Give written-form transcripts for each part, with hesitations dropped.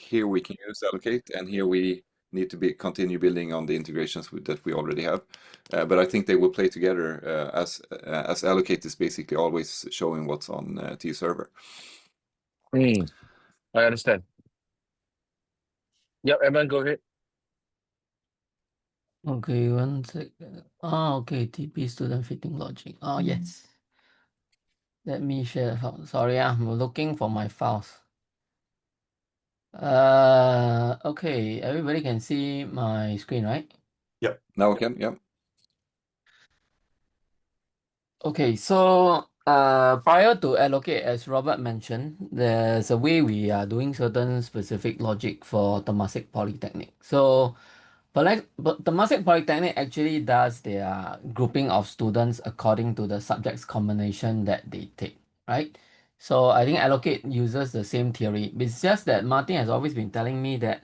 here we can use Allocate, and here we need to continue building on the integrations that we already have. But I think they will play together as Allocate is basically always showing what's on T server. I understand. Yep, Evan, go ahead. Okay, one second. Okay, TP student fitting logic. Oh, yes. Let me share the file. Sorry, I'm looking for my files. Okay, everybody can see my screen, right? Yep. Now we can, yep. Okay, so prior to Allocate, as Robert mentioned, there's a way we are doing certain specific logic for Temasek Polytechnic. So but Temasek Polytechnic actually does their grouping of students according to the subjects combination that they take, right? So I think Allocate uses the same theory. It's just that Martin has always been telling me that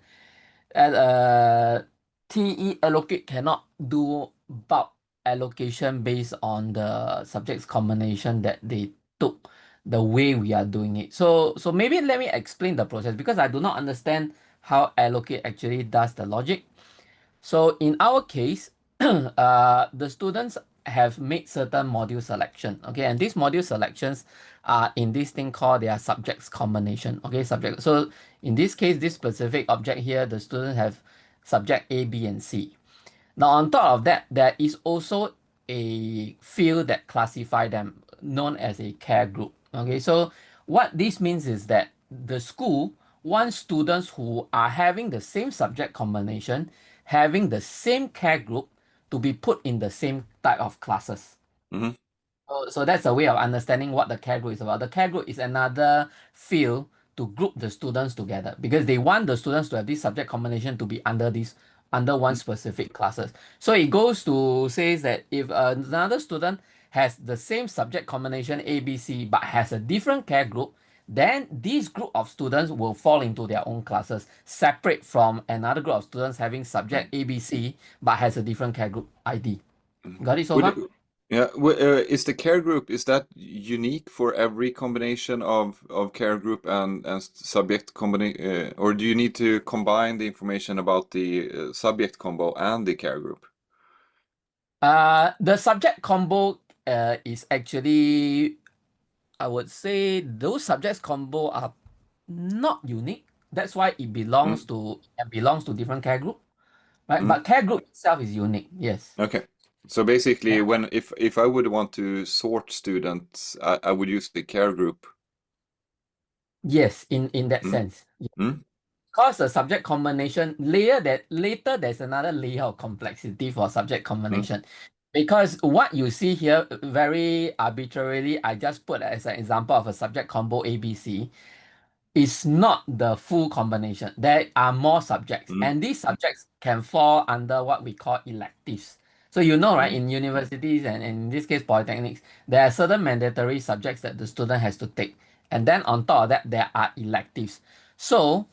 at TE Allocate cannot do bulk allocation based on the subjects combination that they took the way we are doing it. So maybe let me explain the process because I do not understand how Allocate actually does the logic. So in our case, the students have made certain module selection, okay, and these module selections are in this thing called their subjects combination, okay, subject. So in this case, this specific object here, the students have subject A, B, and C. Now on top of that, there is also a field that classify them, known as a care group. Okay, so what this means is that the school wants students who are having the same subject combination, having the same care group to be put in the same type of classes. Mm-hmm. So that's a way of understanding what the care group is about. The care group is another field to group the students together because they want the students to have this subject combination to be under one specific classes. So it goes to says that if another student has the same subject combination A, B, C, but has a different care group, then this group of students will fall into their own classes, separate from another group of students having subject A, B, C, but has a different care group ID. Got it so far? Yeah, is the care group, is that unique for every combination of care group and subject combination, or do you need to combine the information about the subject combo and the care group? The subject combo is actually, I would say those subjects combo are not unique. That's why it belongs to different care group, right? But care group itself is unique. Yes. Okay. So basically, Yeah. if I would want to sort students, I would use the care group. Yes, in that sense. Because the subject combination later there's another layer of complexity for subject combination. Because what you see here, very arbitrarily, I just put as an example of a subject combo ABC, is not the full combination. There are more subjects, and these subjects can fall under what we call electives. So you know, right, in universities and in this case polytechnics, there are certain mandatory subjects that the student has to take. And then on top of that, there are electives. So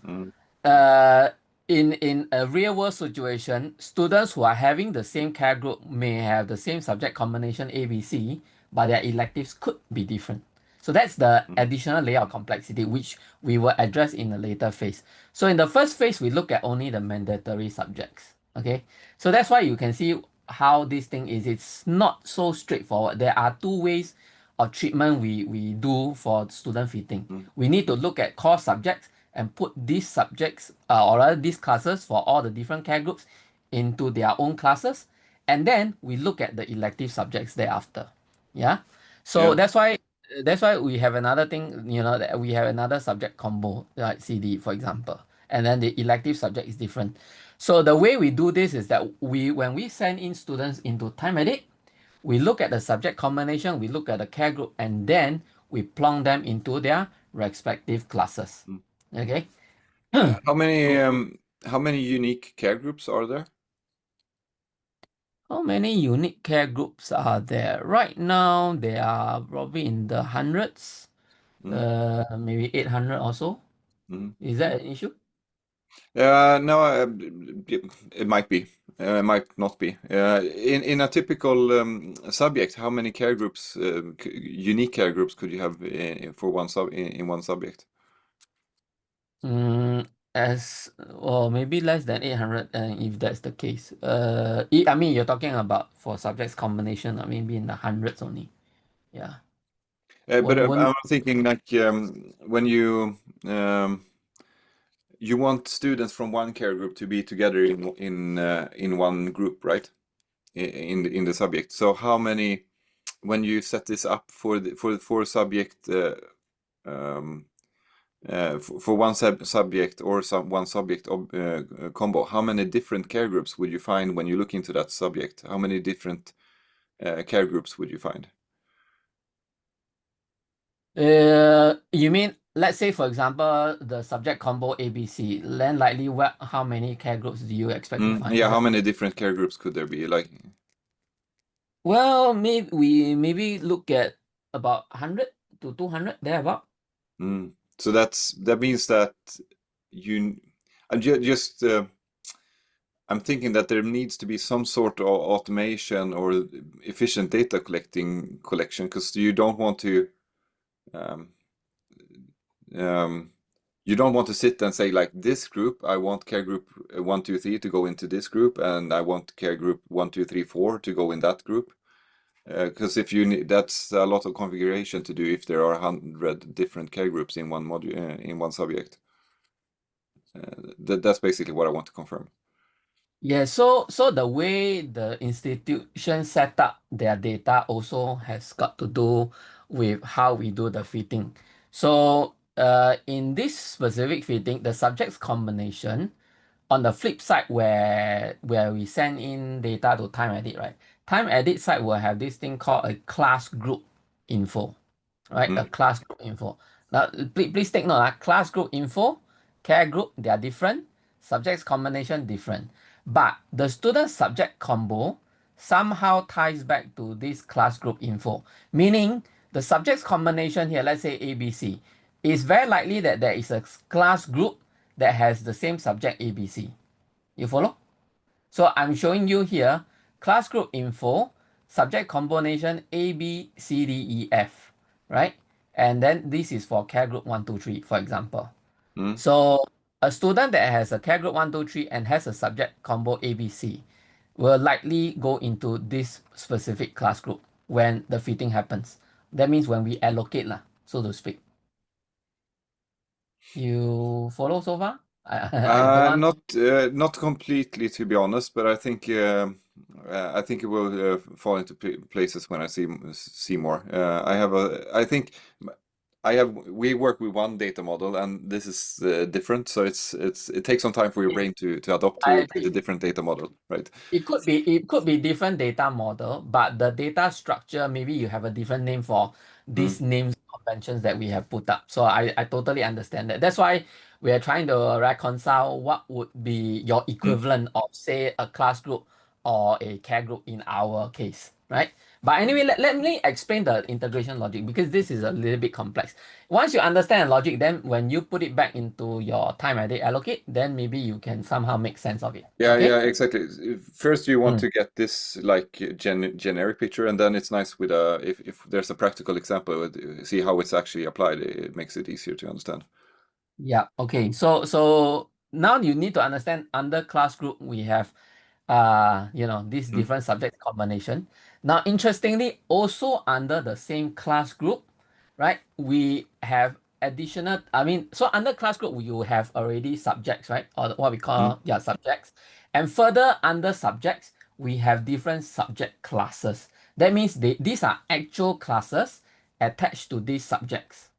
in a real world situation, students who are having the same care group may have the same subject combination ABC, but their electives could be different. So that's the additional layer of complexity, which we will address in a later phase. So in the first phase, we look at only the mandatory subjects. Okay, so that's why you can see how this thing is. It's not so straightforward. There are two ways of treatment we do for student fitting. We need to look at core subjects and put these subjects or rather these classes for all the different care groups into their own classes, and then we look at the elective subjects thereafter. Yeah, so that's why we have another thing, that we have another subject combo like CD, for example, and then the elective subject is different. So the way we do this is that when we send in students into time edit, we look at the subject combination, we look at the care group, and then we plonk them into their respective classes. Okay. How many unique care groups are there? How many unique care groups are there? Right now, they are probably in the hundreds, maybe 800 or so. Is that an issue? No, it might be. It might not be. In a typical subject, how many care groups, unique care groups, could you have for in one subject? as or maybe less than 800, and if that's the case. I mean, you're talking about for subjects combination, maybe in the hundreds only. Yeah. But Won't I'm thinking like when um, you want students from one care group to be together in one group, right? In the subject. So how many when you set this up for for subject um, for one subject or one subject combo, how many different care groups would you find when you look into that subject? How many different care groups would you find? You mean, let's say, for example, the subject combo ABC, then likely how many care groups do you expect to find? Yeah, Is how that? many different care groups could there be? Like, Well, maybe we maybe look at about 100 to 200 thereabout. so that means that you, just I'm thinking that there needs to be some sort of automation or efficient data collection because um, um, you don't want to sit and say like this group, I want care group 1, 2, 3 to go into this group, and I want care group 1, 2, 3, 4 to go in that group. Because if you need, that's a lot of configuration to do if there are 100 different care groups in one module in one subject. That's basically what I want to confirm. Yeah, so the way the institution set up their data also has got to do with how we do the fitting. So in this specific fitting, the subjects combination, on the flip side where we send in data to time edit, right? Time edit side will have this thing called a class group info, right? A Mm. class group info. Now, please take note, class group info, care group, they are different, subjects combination different. But the student subject combo somehow ties back to this class group info, meaning the subjects combination here, let's say ABC, is very likely that there is a class group that has the same subject ABC. You follow? So I'm showing you here class group info, subject combination A, B, C, D, E, F, right? And then this is for care group 1, 2, 3, for example. Mm. So a student that has a care group 1, 2, 3 and has a subject combo A, B, C will likely go into this specific class group when the fitting happens. That means when we allocate, so to speak. You follow so far? I don't want. Not completely, to be honest, but I think it will fall into places when I see more. I think we work with one data model, and this is different. So it takes some time for your Yes, brain to adapt I to the agree. different data model, right? It could be different data model, but the data structure, maybe you have a different name for Mm, these names conventions that we have put up. So I totally understand that. That's why we are trying to reconcile what would be your mm, equivalent of, say, a class group or a care group in our case, right? But mm. anyway, let me explain the integration logic because this is a little bit complex. Once you understand logic, then when you put it back into your time edit allocate, then maybe you can somehow make sense of it. Yeah, Okay? yeah, exactly. First, you want Mm. to get this like generic picture, and then it's nice with if there's a practical example, see how it's actually applied. It makes it easier to understand. Yeah, okay. So now you need to understand under class group we have this Mm, different subject combination. Now interestingly, also under the same class group, right? We have additional, I mean, so under class group you have already subjects, right? Or what we mm. call, yeah, subjects. And further under subjects, we have different subject classes. That means these are actual classes attached to these subjects.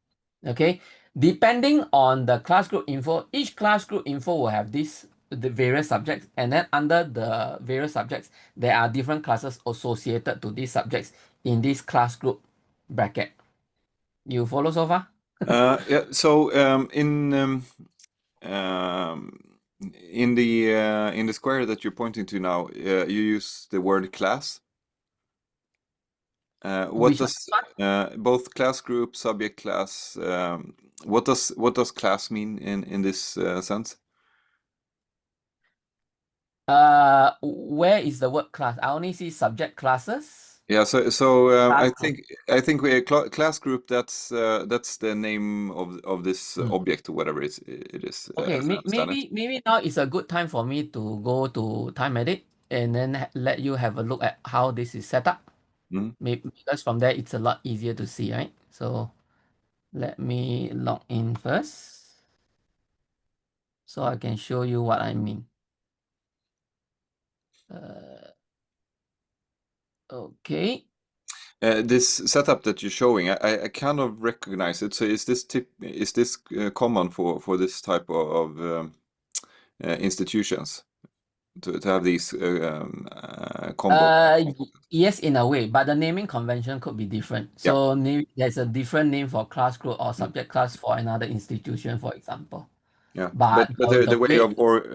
Okay, depending on the class group info, each class group info will have the various subjects, and then under the various subjects, there are different classes associated to these subjects in this class group bracket. You follow so far? Yeah. So um, in the square that you're pointing to now, you use the word class. What Which one? does both class group, subject class? What does class mean in this sense? Where is the word class? I only see subject classes. Yeah, Class group. I think we class group that's the name of this Mm. object or whatever it is Okay, as I understand it. maybe now is a good time for me to go to Time Edit and then let you have a look at how this is set up. Mm. Maybe because from there it's a lot easier to see, right? So let me log in first so I can show you what I mean. Okay. This setup that you're showing, I kind of recognize it. So is this common for this type institutions to have these combo? Yes, in a way, but the naming convention could be different. Yeah. So there's a different name for class group or Mm. subject class for another institution, for example. Yeah, But but the way,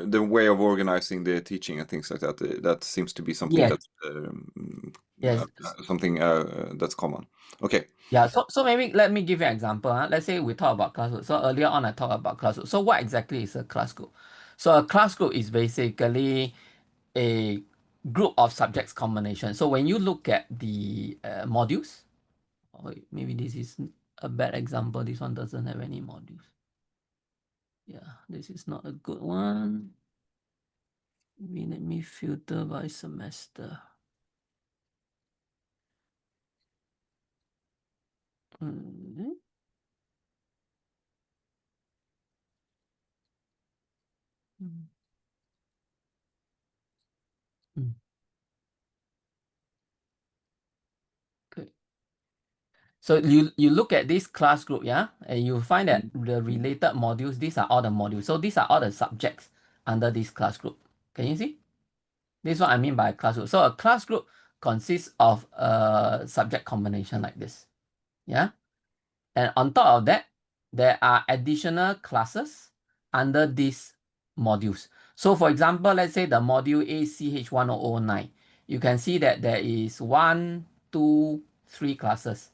the way of organizing the teaching and things like that that seems to be something yes, that's yes. something that's common. Okay. Yeah, so maybe let me give you an example. Let's say we talk about class group. So earlier on I talked about class group. So what exactly is a class group? So a class group is basically a group of subjects combination. So when you look at the modules, oh, wait, maybe this is a bad example. This one doesn't have any modules. Yeah, this is not a good one. Maybe let me filter by semester. Mm, mm, mm. Okay. So you look at this class group, yeah, and you find that Mm. the related modules, these are all the modules. So these are all the subjects under this class group. Can you see? This is what I mean by class group. So a class group consists of a subject combination like this. Yeah. And on top of that, there are additional classes under these modules. So for example, let's say the module ACH1009. You can see that there is one, two, three classes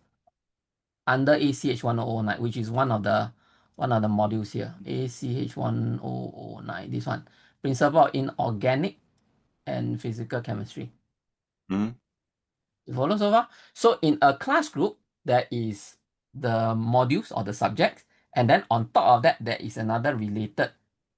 under ACH1009, which is one of the modules here. ACH1009, this one. Principle in organic and physical chemistry. Mm. You follow so far? So in a class group, there is the modules or the subjects, and then on top of that, there is another related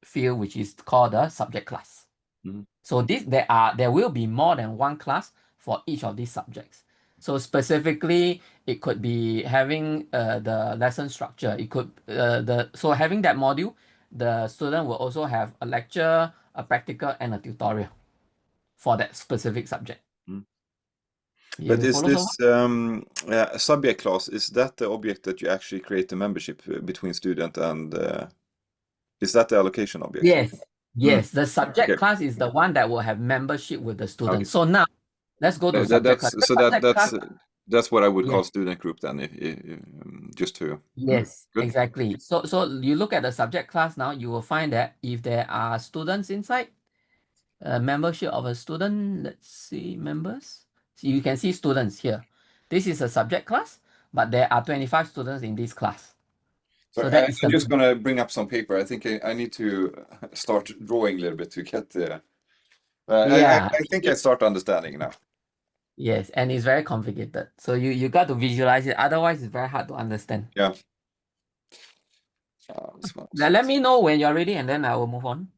field which is called the subject class. Mm. So there will be more than one class for each of these subjects. So specifically, it could be having the lesson structure. It could so having that module, the student will also have a lecture, a practical, and a tutorial for that specific subject. Mm. But You is follow so far? this subject class, is that the object that you actually create the membership between student and is that the allocation object? Yes, Mm. yes. The subject Okay. class is the one that will have membership with the Okay. students. So now let's go to subject class. The subject class, That's what I would call yes, student group then, just to. Mm. yes, Good. exactly. So you look at the subject class now, you will find that if there are students inside, membership of a student, let's see, members. So you can see students here. This is a subject class, but there are 25 students in this class. Sorry, So that is I'm the just gonna bring up some paper. I think I need to start drawing a little bit to get the. yeah. I think I start understanding now. Yes, and it's very complicated. So you got to visualize it. Otherwise, it's very hard to understand. Yeah. This one. Let me know when you're ready, and then I will move on.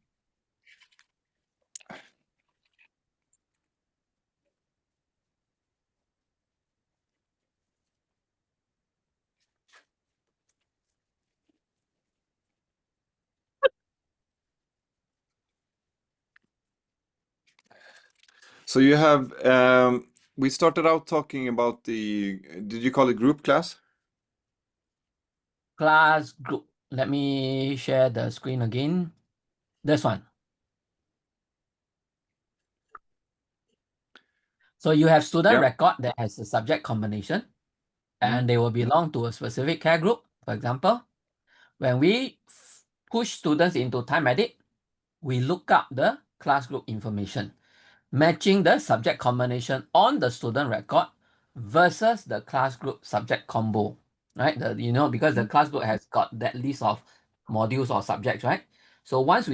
So you have we started out talking about did you call it group class? Class group. Let me share the screen again. This one. So you have student Yeah. record that has a subject combination, Mm. and they will belong to a specific care group. For example, when we push students into time edit, we look up the class group information, matching the subject combination on the student record versus the class group subject combo, right? Because the Mm. class group has got that list of modules or subjects, right? So once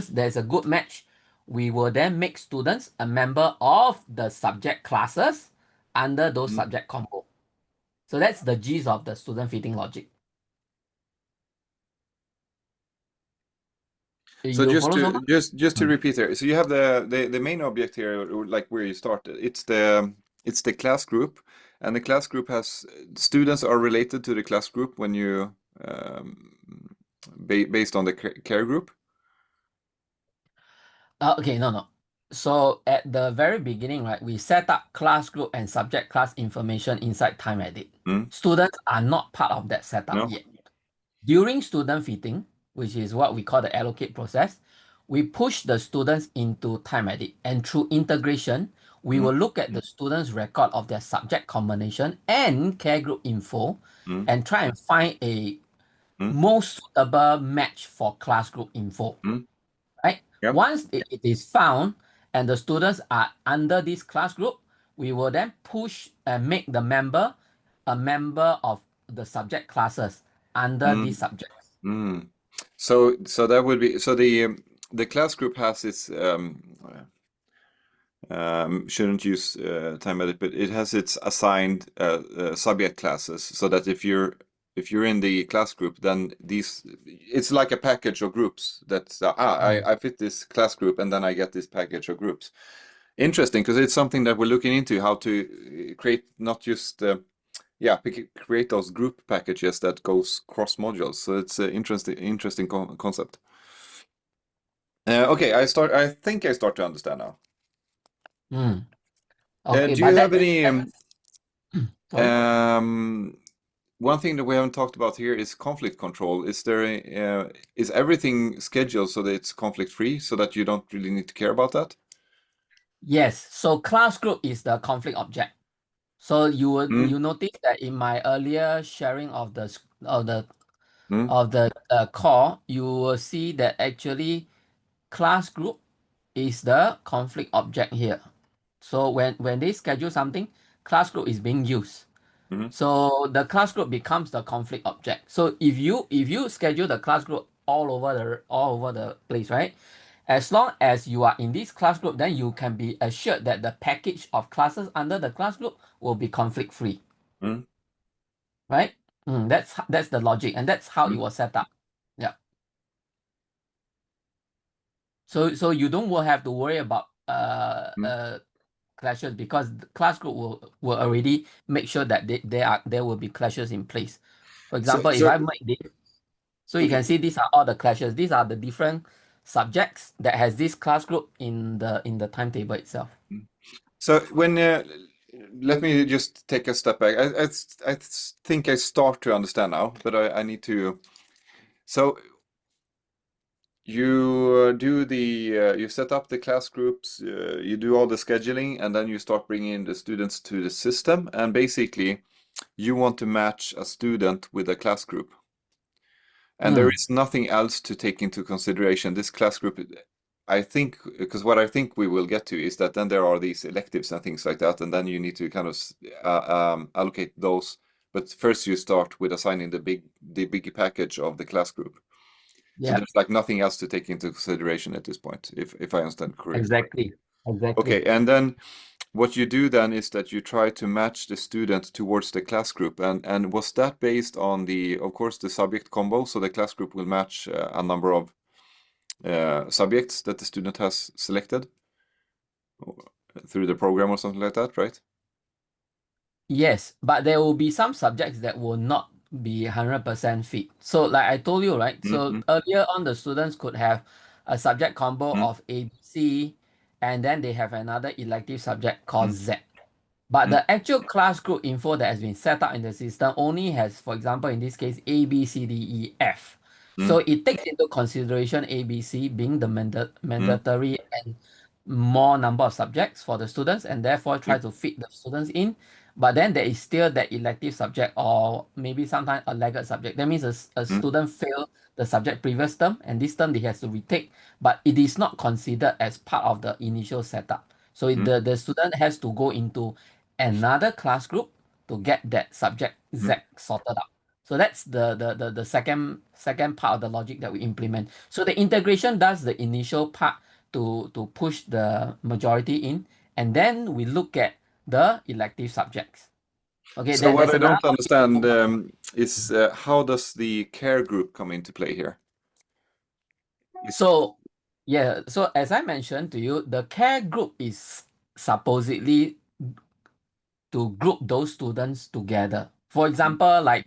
there's a good match, we will then make students a member of the subject classes under those Mm. subject combo. So that's the gist of the student fitting logic. So You follow so much? just to Mm. repeat here, so you have the main object here, or like where you started. It's the class group, and the class group has students are related to the class group when you based on the care group. Okay, no. So at the very beginning, right, we set up class group and subject class information inside time edit. Mm? Students are not part of that setup No? yet. During student fitting, which is what we call the allocate process, we push the students into time edit. And through integration, we Mm? will look at the students' record of their subject combination and care group info Mm? and try and find a Mm? most suitable match for class group info, Mm? right? Yep. Once it is found and the students are under this class group, we will then push and make the member a member of the subject classes under these Mm. subjects. Mm. So that would be so the class group has its shouldn't use time edit, but it has its assigned subject classes so that if you're in the class group, then these it's like a package of groups that Mm. I fit this class group and then I get this package of groups. Interesting, because it's something that we're looking into how to create not just create those group packages that goes cross modules. So it's an interesting concept. Okay, I think I start to understand now. Mm. Okay, Do you but have any sorry. um, one thing that we haven't talked about here is conflict control. Is everything scheduled so that it's conflict free, so that you don't really need to care about that? Yes, so class group is the conflict object. So Mm, you notice that in my earlier sharing of mm, core, you will see that actually class group is the conflict object here. So when they schedule something, class group is being used. mm, So the class group becomes the conflict object. So if you schedule the class group all over the place, right? As long as you are in this class group, then you can be assured that the package of classes under the class group will be conflict free, mm, right? That's the logic, and that's how it mm, was set up. Yeah. So you don't will have to worry about mm. clashes because the class group will already make sure that there will be clashes in place. For So example, if so I make this, so you okay. can see these are all the clashes. These are the different subjects that has this class group in the timetable itself. Mm. So when let me just take a step back. I think I start to understand now, but I need to. So you you set up the class groups, you do all the scheduling, and then you start bringing the students to the system. And basically, you want to match a student with a class group, and there Mm, is nothing else to take into consideration. This class group, I think, because what I think we will get to is that then there are these electives and things like that, and then you need to kind of allocate those. But first, you start with assigning the big package of the class group. So yeah, there's like nothing else to take into consideration at this point, if I understand correctly. exactly. Okay, Exactly. and then what you do then is that you try to match the student towards the class group, and was that based on of course, the subject combo? So the class group will match a number of subjects that the student has selected through the program or something like that, right? Yes, but there will be some subjects that will not be 100% fit. So like I told you, right? So Mm-hmm. earlier on, the students could have a subject combo Mm-hmm. of A, B, C, and then they have another elective subject called Mm-hmm. Z. But the actual class group info that has been set up in the system only has, for example, in this case, A, B, C, D, E, F. So it takes into consideration A, B, C being the Mm-hmm. mandatory and more number of subjects for the students, and therefore try Yep. to fit the students in. But then there is still that elective subject or maybe sometimes a laggard subject. That means a Mm-hmm. student failed the subject previous term and this term they has to retake, but it is not considered as part of the initial setup. So the student has to go into another class group to get that subject Z Mm-hmm. sorted out. So that's the second part of the logic that we implement. So the integration does the initial part to push the majority in, and then we look at the elective subjects. Okay, So what there's I another don't understand is how does the care group come into play here? Is So, yeah, so as I mentioned to you, the care group is supposedly to group those students together. For mm, example, like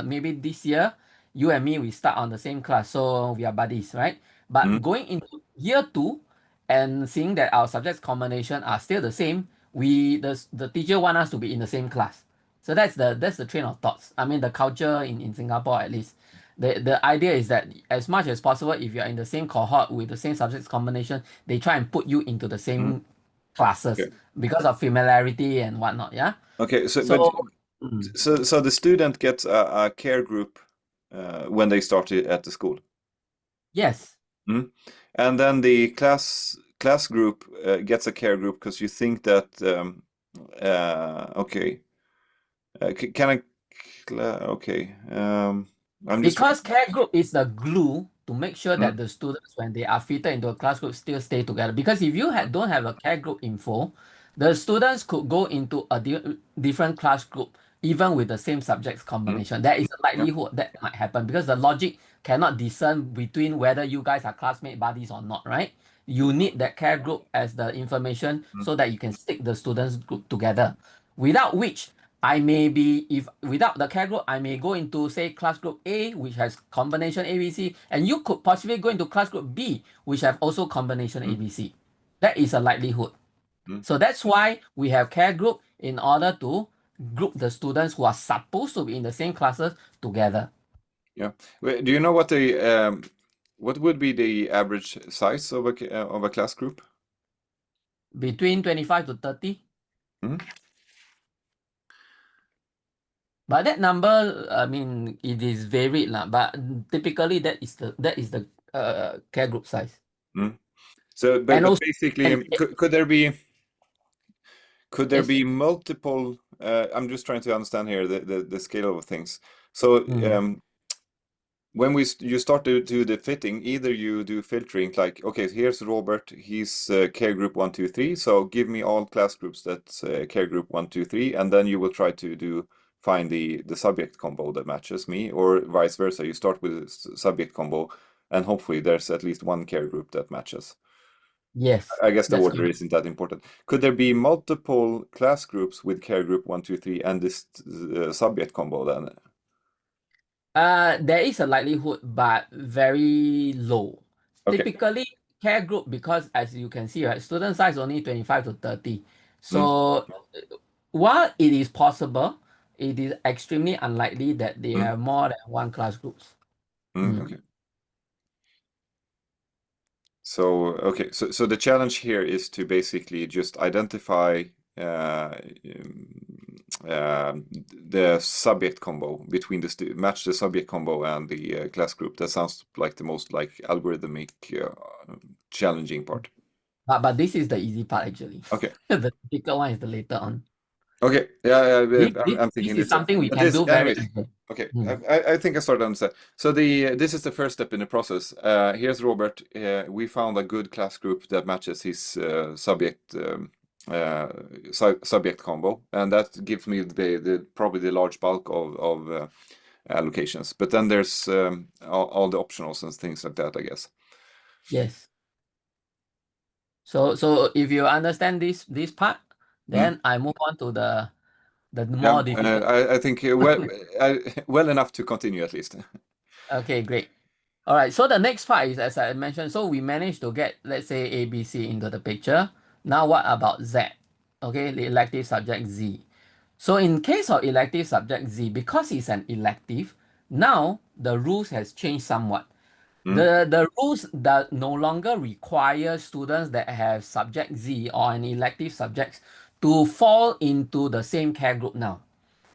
maybe this year, you and me, we start on the same class, so we are buddies, right? But mm, going into year two and seeing that our subjects combination are still the same, the teacher want us to be in the same class. So that's the train of thoughts. I mean, the culture in Singapore at least. The idea is that as much as possible, if you're in the same cohort with the same subjects combination, they try and put you into the mm, same classes okay. because of familiarity and whatnot. Yeah. Okay, so but So mm, so the student gets a care group when they start at the school. yes, Mm. And then the class group gets a care group because you think that okay. Can I okay. I'm just because care group is the glue to make sure that mm, the students, when they are fitted into a class group, still stay together. Because if you don't have a care group info, the students could go into a different class group even with the same subjects mm, combination. There is a yeah, likelihood that might happen because the logic cannot discern between whether you guys are classmate buddies or not, right? You need that care group as the information mm, so that you can stick the students group together. Without which I may be, if without the care group, I may go into, say, class group A, which has combination ABC, and you could possibly go into class group B, which have also combination mm, ABC. That is a likelihood. mm, So that's why we have care group in order to group the students who are supposed to be in the same classes together. yeah. Wait, do you know what would be the average size of of a class group? Between 25 to 30. Mm, But that number, I mean, it is varied lah. But typically that is the care group size. mm. So, And but also, basically, and could there yes. be multiple? I'm just trying to understand here the scale of things. So, Mm. when you start to do the fitting, either you do filtering, like, okay, here's Robert, he's care group 1, 2, 3, so give me all class groups that's care group 1, 2, 3, and then you will try to find the subject combo that matches me, or vice versa. You start with a subject combo, and hopefully there's at least one care group that matches. Yes, I guess the that's order correct. isn't that important. Could there be multiple class groups with care group 1, 2, 3 and this subject combo then? There is a likelihood, but very low. Okay. Typically, care group, because as you can see, right, student size only 25 to 30. Mm, So while it is possible, it is extremely unlikely that they mm, have more than one class groups. okay. Mm. So, okay, so the challenge here is to basically just identify the subject combo between match the subject combo and the class group. That sounds like the most like algorithmic challenging part. But this is the easy part actually. Okay. The difficult one is the later on. Okay, yeah, This, yeah, this, I'm this thinking is this, something we but can this, do very anyways. easily. Okay, Mm. I think I started to understand. So this is the first step in the process. Here's Robert. We found a good class group that matches his uh, subject combo, and that gives me the probably the large bulk of allocations. But then there's all the optionals and things like that, I guess. Yes. So if you understand this part, Mm. then I move on to the Yeah, more difficult. I think well enough to continue at least. Okay, great. All right, so the next part is, as I mentioned, so we managed to get, let's say, A, B, C into the picture. Now what about Z? Okay, the elective subject Z. So in case of elective subject Z, because it's an elective, now the rules has changed somewhat. Mm, The rules that no longer require students that have subject Z or an elective subjects to fall into the same care group now.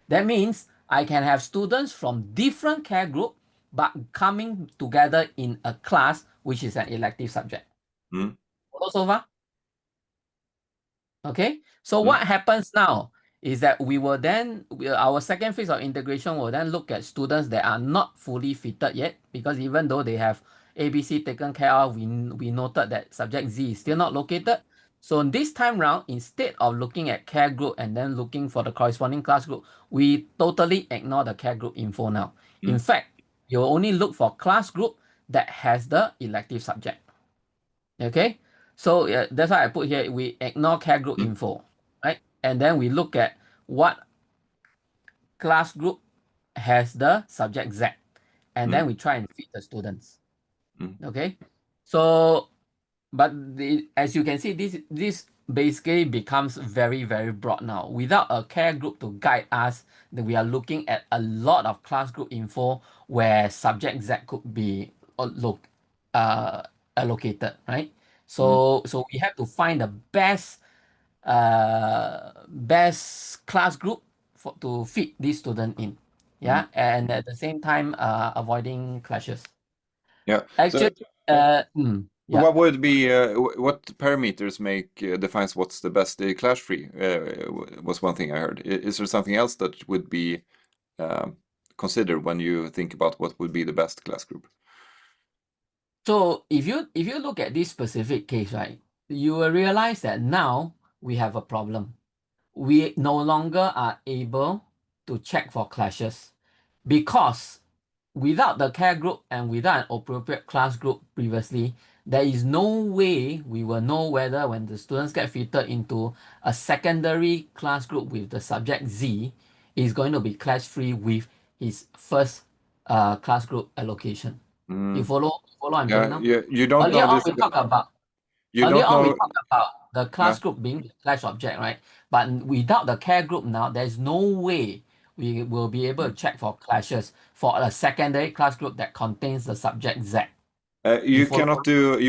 That means I can have students from different care group but coming together in a class which is an elective subject. mm, Follow so far? Okay. So mm, what happens now is that our second phase of integration will then look at students that are not fully fitted yet, because even though they have ABC taken care of, we noted that subject Z is still not located. So this time round, instead of looking at care group and then looking for the corresponding class group, we totally ignore the care group info now. In Mm, fact, you only look for class group that has the elective subject. Okay, so that's why I put here we ignore care group mm, info, right? And then we look at what class group has the subject Z, and mm, then we try and fit the students. mm, Okay, so but as you can see, this basically becomes very, very broad now. Without a care group to guide us, then we are looking at a lot of class group info where subject Z could be uh, allocated, right? mm, So we have to find the best class group to fit this student in. mm. Yeah, and at the same time, avoiding clashes. Yeah. So Actually, yeah. what would be what parameters make defines what's the best clash free was one thing I heard. Is there something else that would be um, considered when you think about what would be the best class group? So if you look at this specific case, right, you will realize that now we have a problem. We no longer are able to check for clashes because without the care group and without an appropriate class group previously, there is no way we will know whether when the students get fitted into a secondary class group with the subject Z is going to be clash free with his first class group allocation. You Mm. follow what I'm saying Yeah, now? you don't Earlier know on this. we talked about You Earlier don't on, we know. talked about the Yeah. class group being the class object, right? But without the care group now, there's no way we will be able to Mm. check for clashes for a secondary class group that contains the subject Z. You You follow?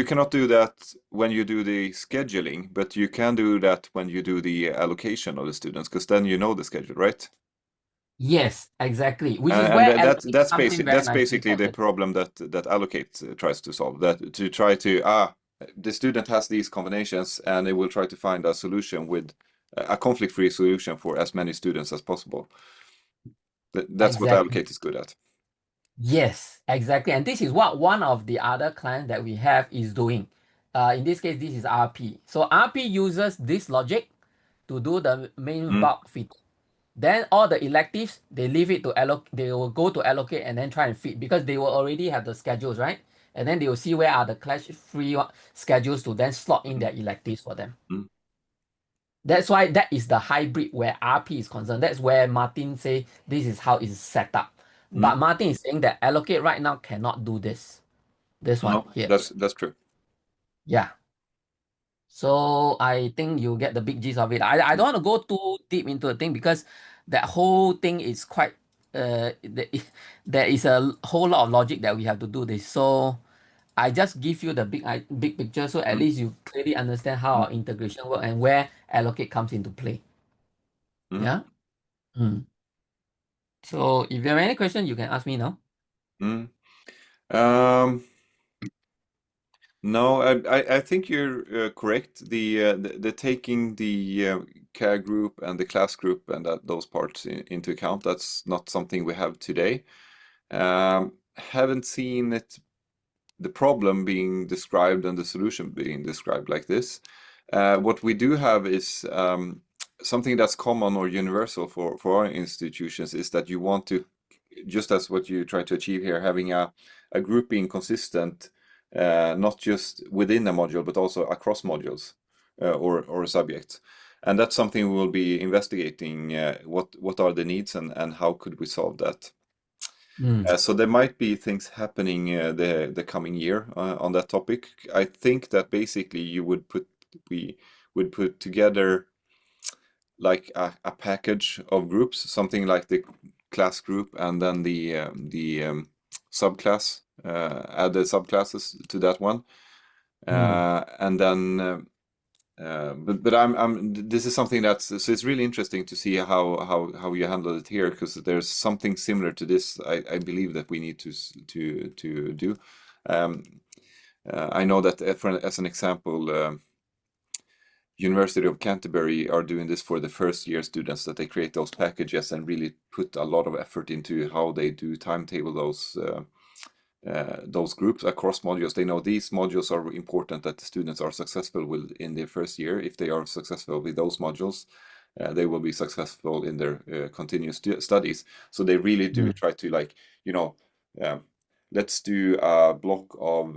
cannot do that when you do the scheduling, but you can do that when you do the allocation of the students, because then you know the schedule, right? Yes, exactly. Which is And where allocate that's comes in basic. very That's nicely basically for the this. problem that Allocate tries to solve. That to try to the student has these combinations, and it will try to find a solution with a conflict-free solution for as many students as possible. That's what Exactly. Allocate is good at. Yes, exactly. And this is what one of the other clients that we have is doing. In this case, this is RP. So RP uses this logic to do the main Mm, bulk fit. Then all the electives, they leave it to allocate, they will go to allocate and then try and fit because they will already have the schedules, right? And then they will see where are the clash-free schedules to then slot in mm, their electives for them. mm, That's why that is the hybrid where RP is concerned. That's where Martin say this is how it's set up. mm. But Martin is saying that allocate right now cannot do this. This one No, here. that's true. Yeah. So I think you get the big gist of it. I don't want to go too deep into the thing because that whole thing is quite there is a whole lot of logic that we have to do this. So I just give you the big picture so at Mm, least you clearly understand how mm, our integration work and where allocate comes into play. mm, Yeah. Mm. So if you have any question, you can ask me now. mm. Um, no, I think you're correct. The taking the care group and the class group and those parts into account, that's not something we have today. Haven't seen it, the problem being described and the solution being described like this. What we do have is something that's common or universal for our institutions is that you want to, just as what you try to achieve here, having a group being consistent, not just within a module, but also across modules or subjects. And that's something we will be investigating. What are the needs and how could we solve that? Mm. So there might be things happening the coming year on that topic. I think that basically we would put together like a package of groups, something like the class group, and then the subclass, add the subclasses to that one, Mm. and then. But this is something that's so it's really interesting to see how you handle it here because there's something similar to this I believe that we need to do. Um, I know that as an example, University of Canterbury are doing this for the first year students that they create those packages and really put a lot of effort into how they do timetable those those groups across modules. They know these modules are important, that the students are successful with in their first year. If they are successful with those modules, they will be successful in their continuous studies. So they really do try to, like, um, let's do a block of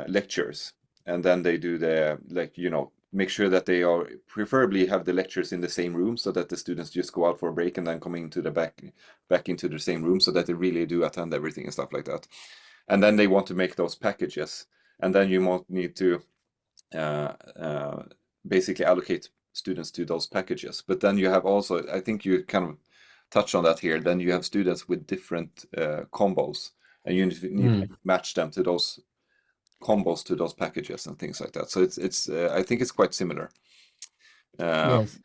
lectures, and then they do the, like, make sure that they are preferably have the lectures in the same room, so that the students just go out for a break and then come into the back into the same room, so that they really do attend everything and stuff like that. And then they want to make those packages, and then you won't need to uh, uh, basically allocate students to those packages. But then you have also, I think you kind of touch on that here, then you have students with different combos, and you need to match them to those combos, to those packages and things like that. So it's I think it's quite similar. Um, Yes.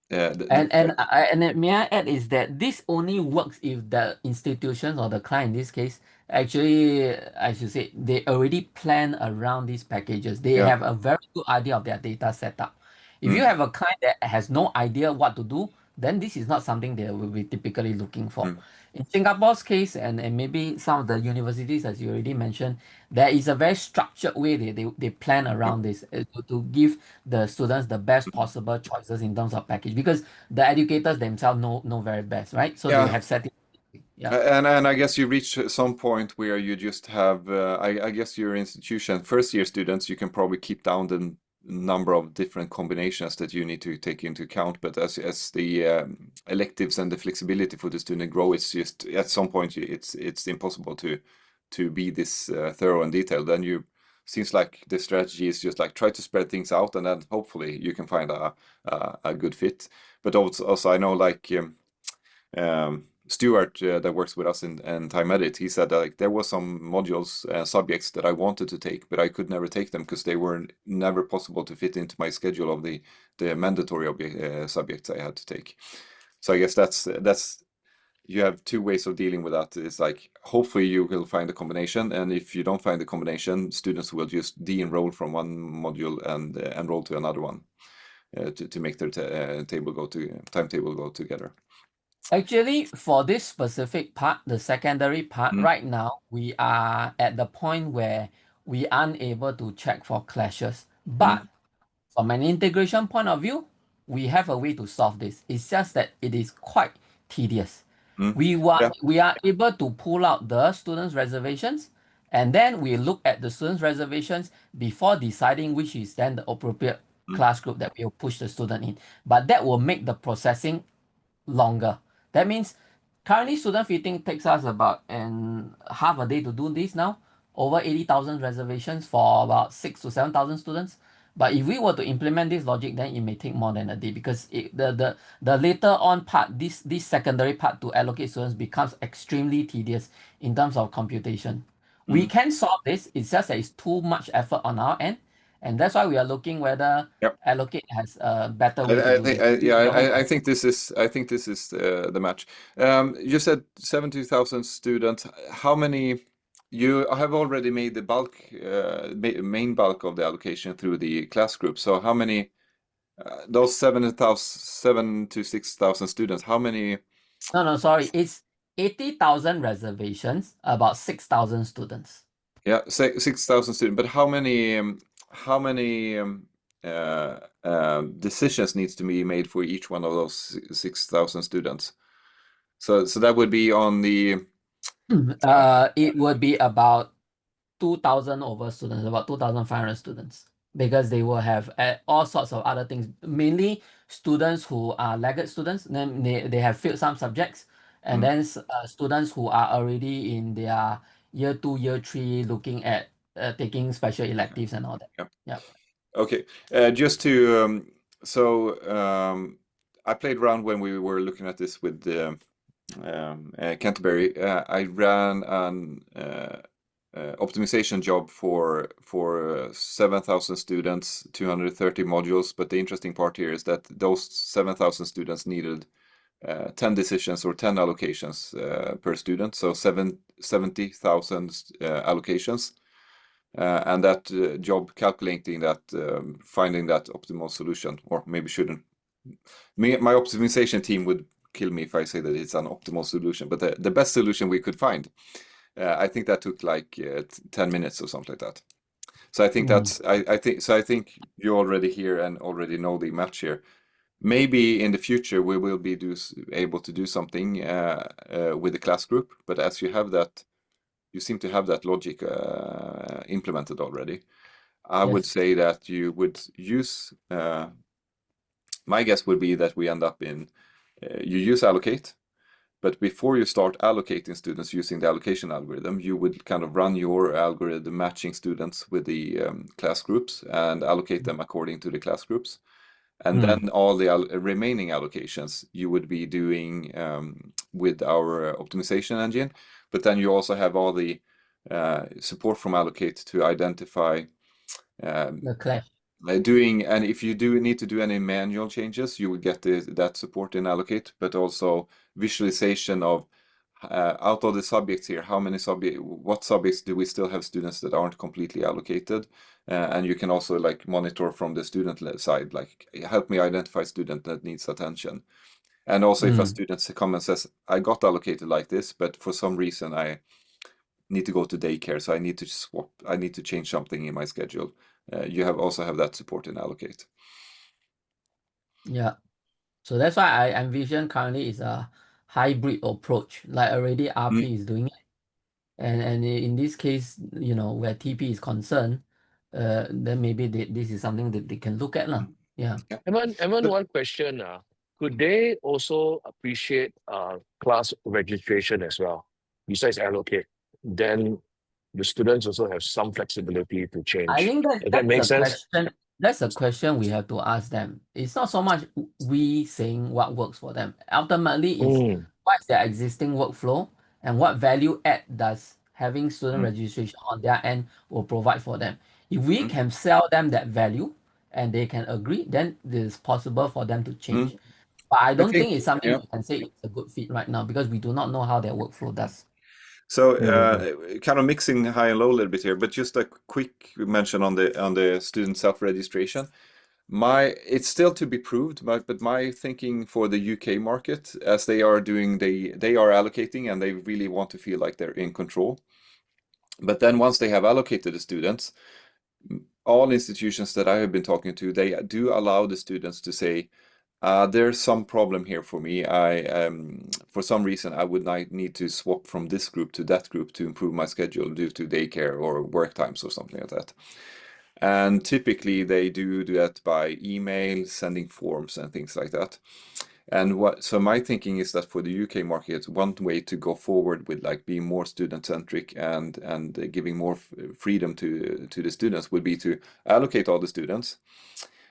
the, And may I add is that this only works if the institutions or the client in this case actually, I should say, they already plan around these packages. They yeah. have a very good idea of their data setup. If you Mm, have a client that has no idea what to do, then this is not something they will be typically looking for. mm, In Singapore's case, and maybe some of the universities, as you already mentioned, there is a very structured way they plan yeah. around this to give the students the best Mm. possible choices in terms of package because the educators themselves know very best, right? So they Yeah. have set it. Yeah. And I guess you reach some point where you just have, I guess your institution, first year students, you can probably keep down the number of different combinations that you need to take into account. But as the electives and the flexibility for the student grow, it's just at some point it's impossible to be this thorough and detailed. Then you seems like the strategy is just like try to spread things out, and then hopefully you can find a good fit. But also I know, like. Stuart, that works with us in Time Edit, he said that, like, there was some modules, subjects that I wanted to take, but I could never take them because they were never possible to fit into my schedule of the mandatory subjects I had to take. So I guess that's you have two ways of dealing with that. It's like hopefully you will find a combination, and if you don't find the combination, students will just de-enroll from one module and enroll to another one to make their timetable go together. Actually, for this specific part, the secondary part, Mm, right now, we are at the point where we aren't able to check for clashes. But mm, from an integration point of view, we have a way to solve this. It's just that it is quite tedious. mm. Yeah. We are able to pull out the students' reservations, and then we look at the students' reservations before deciding which is then the appropriate Mm, class group that we will push the student in. But that will make the processing longer. That means currently student fitting takes us about half a day to do this now. Over 80,000 reservations for about 6 to 7,000 students. But if we were to implement this logic, then it may take more than a day because the later on part, this secondary part to allocate students becomes extremely tedious in terms of computation. We mm. can solve this, it's just that it's too much effort on our end. And that's why we are looking whether Yep. Allocate has a better way to do this. Yeah, Your own I think this is the match. You said 70,000 students. How many? You have already made the bulk, main bulk of the allocation through the class group. So how many? Those 7 to 6,000 students. How many? No, sorry. It's 80,000 reservations, about 6,000 students. Yeah, say 6,000 students. But how many decisions needs to be made for each one of those 6,000 students? So that would be on the It would be about 2,000 over students, about 2,500 students, because they will have all sorts of other things, mainly students who are laggard students, then they have failed some subjects, and mm, then students who are already in their year two, year three, looking at taking special electives and all that. yeah. Yeah. Okay. Just to I played around when we were looking at this with Canterbury. I ran an optimization job for 7,000 students, 230 modules. But the interesting part here is that those 7,000 students needed 10 decisions or 10 allocations per student, so 70,000 allocations. And that job calculating that, finding that optimal solution, or maybe shouldn't. My optimization team would kill me if I say that it's an optimal solution, but the best solution we could find I think that took like 10 minutes or something like that. So I think Mm, I think you already hear and already know the match here. Maybe in the future we will be able to do something with the class group, but as you have that, you seem to have that logic implemented already. I would yes. say that you would use. My guess would be that we end up in you use allocate, but before you start allocating students using the allocation algorithm, you would kind of run your algorithm matching students with the class groups and allocate them according to the class groups. And Mm, then all the remaining allocations you would be doing with our optimization engine. But then you also have all the support from Allocate to identify um, the clash. doing, and if you do need to do any manual changes, you will get that support in Allocate, but also visualization of out of the subjects here, what subjects do we still have students that aren't completely allocated? And you can also like monitor from the student side, like help me identify student that needs attention. And also if a Mm, student come and says, I got allocated like this, but for some reason I need to go to daycare, so I need to I need to change something in my schedule. You also have that support in Allocate. yeah. So that's why I envision currently is a hybrid approach, like already Mm, RP is doing it. And in this case, where TP is concerned, then maybe this is something that they can look at. Lah. mm, Yeah. yeah. Evan, But one question. Could they also appreciate class registration as well, besides allocate? Then the students also have some flexibility to I change. think that Does that that's make a sense? question. That's a question we have to ask them. It's not so much we saying what works for them. Ultimately, is Mm, what's their existing workflow and what value add does having student mm, registration on their end will provide for them. If we mm, can sell them that value and they can agree, then it is possible for them to mm. change. But I I don't think think, it's something yeah. we can say it's a good fit right now because we do not know how their workflow does. So, mm, kind of mixing high and low a little bit here, but just a quick mention on the student self-registration. It's still to be proved, but my thinking for the UK market, as they are allocating and they really want to feel like they're in control. But then once they have allocated the students, all institutions that I have been talking to, they do allow the students to say, there's some problem here for me. For some reason, I would need to swap from this group to that group to improve my schedule due to daycare or work times or something like that. And typically, they do that by email, sending forms, and things like that. And so my thinking is that for the UK market, one way to go forward with like being more student centric and giving more freedom to the students would be to allocate all the students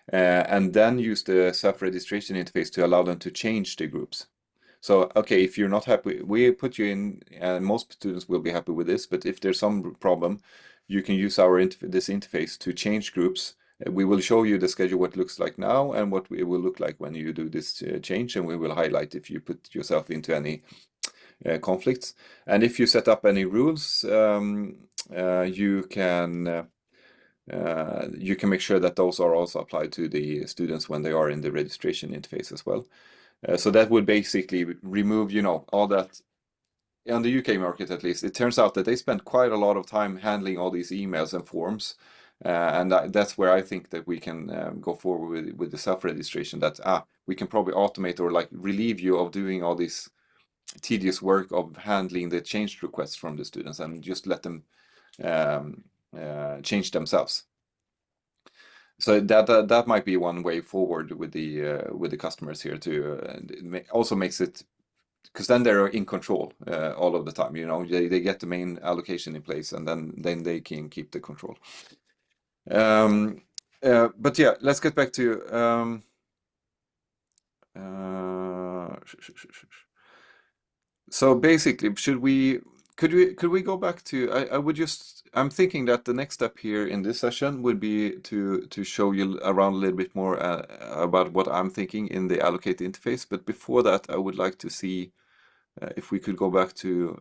and then use the self-registration interface to allow them to change the groups. So, okay, if you're not happy, we put you in, and most students will be happy with this, but if there's some problem, you can use this interface to change groups. We will show you the schedule, what it looks like now, and what it will look like when you do this change, and we will highlight if you put yourself into any conflicts. And if you set up any rules, you can make sure that those are also applied to the students when they are in the registration interface as well. So that would basically remove, all that on the UK market at least. It turns out that they spend quite a lot of time handling all these emails and forms. And that's where I think that we can go forward with the self-registration that we can probably automate or like relieve you of doing all this tedious work of handling the change requests from the students and just let them um, change themselves. So that might be one way forward with the customers here too. Also makes it because then they're in control all of the time. They get the main allocation in place, and then they can keep the control. But yeah, let's get back to so basically, could we go back to I'm thinking that the next step here in this session would be to show you around a little bit more about what I'm thinking in the allocate interface. But before that, I would like to see if we could go back to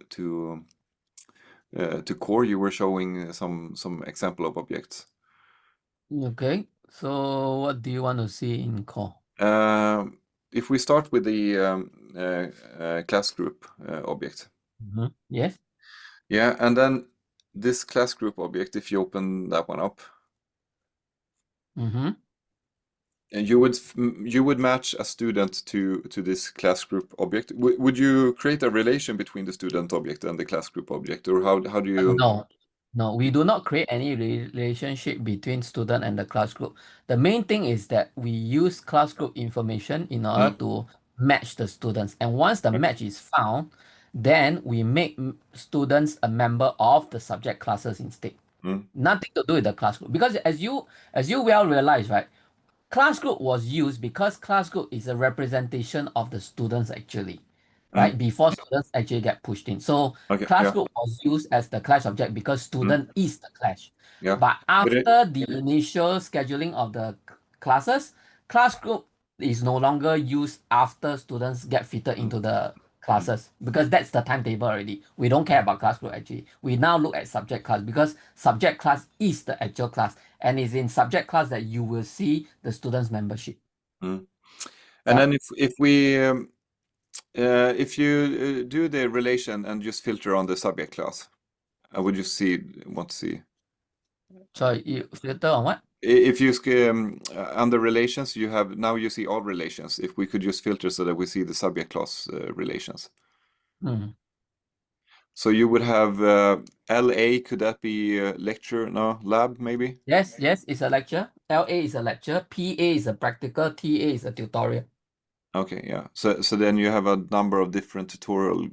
core. You were showing some example of objects. Okay. So what do you want to see in core? If we start with the class group object. Mhm. Yes. Yeah, and then this class group object, if you open that one up, Mm-hmm. and you would match a student to this class group object. Would you create a relation between the student object and the class group object, or how do you? No, no, we do not create any relationship between student and the class group. The main thing is that we use class group information in order Mm, to match the students. And once the okay. match is found, then we make students a member of the subject classes instead. Mm, Nothing to do with the class group. Because as you well realize, right? Class group was used because class group is a representation of the students actually, mm, right? Before students actually get pushed in. So okay. class Yeah. group was used as the class object because Mm, student is the class. yeah. But But it. after the initial scheduling of the classes, class group is no longer used after students get fitted Mm, into the mm, classes because that's the timetable already. We don't care about class group actually. We now look at subject class because subject class is the actual class and it's in subject class that you will see the students membership. mm. And Yeah. then if you do the relation and just filter on the subject class, I would just want to see. So you filter on what? If you under relations, you see all relations. If we could just filter so that we see the subject class relations. Hmm. So you would have LA, could that be lecture? No, lab maybe? Yes, yes, it's a lecture. LA is a lecture. PA is a practical. TA is a tutorial. Okay, yeah. So then you have a number of different tutorial.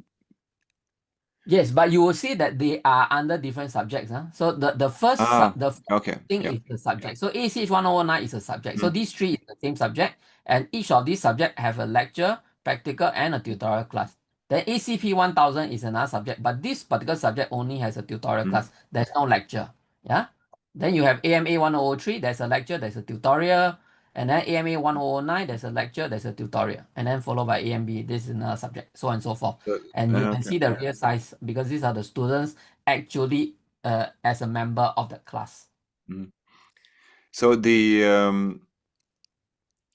Yes, but you will see that they are under different subjects. Huh? So the first Okay, thing yeah. is the subject. So ACH 1009 is a subject. So Mm, these three is the same subject, and each of these subjects have a lecture, practical, and a tutorial class. Then ACP 1000 is another subject, but this particular subject only has a tutorial mm, class. There's no lecture. Yeah. Then you have AMA 1003, there's a lecture, there's a tutorial. And then AMA 1009, there's a lecture, there's a tutorial. And then followed by AMB, this is another subject, so on and so forth. And you can okay. see the real size because these are the students actually as a member of the class. Mm. So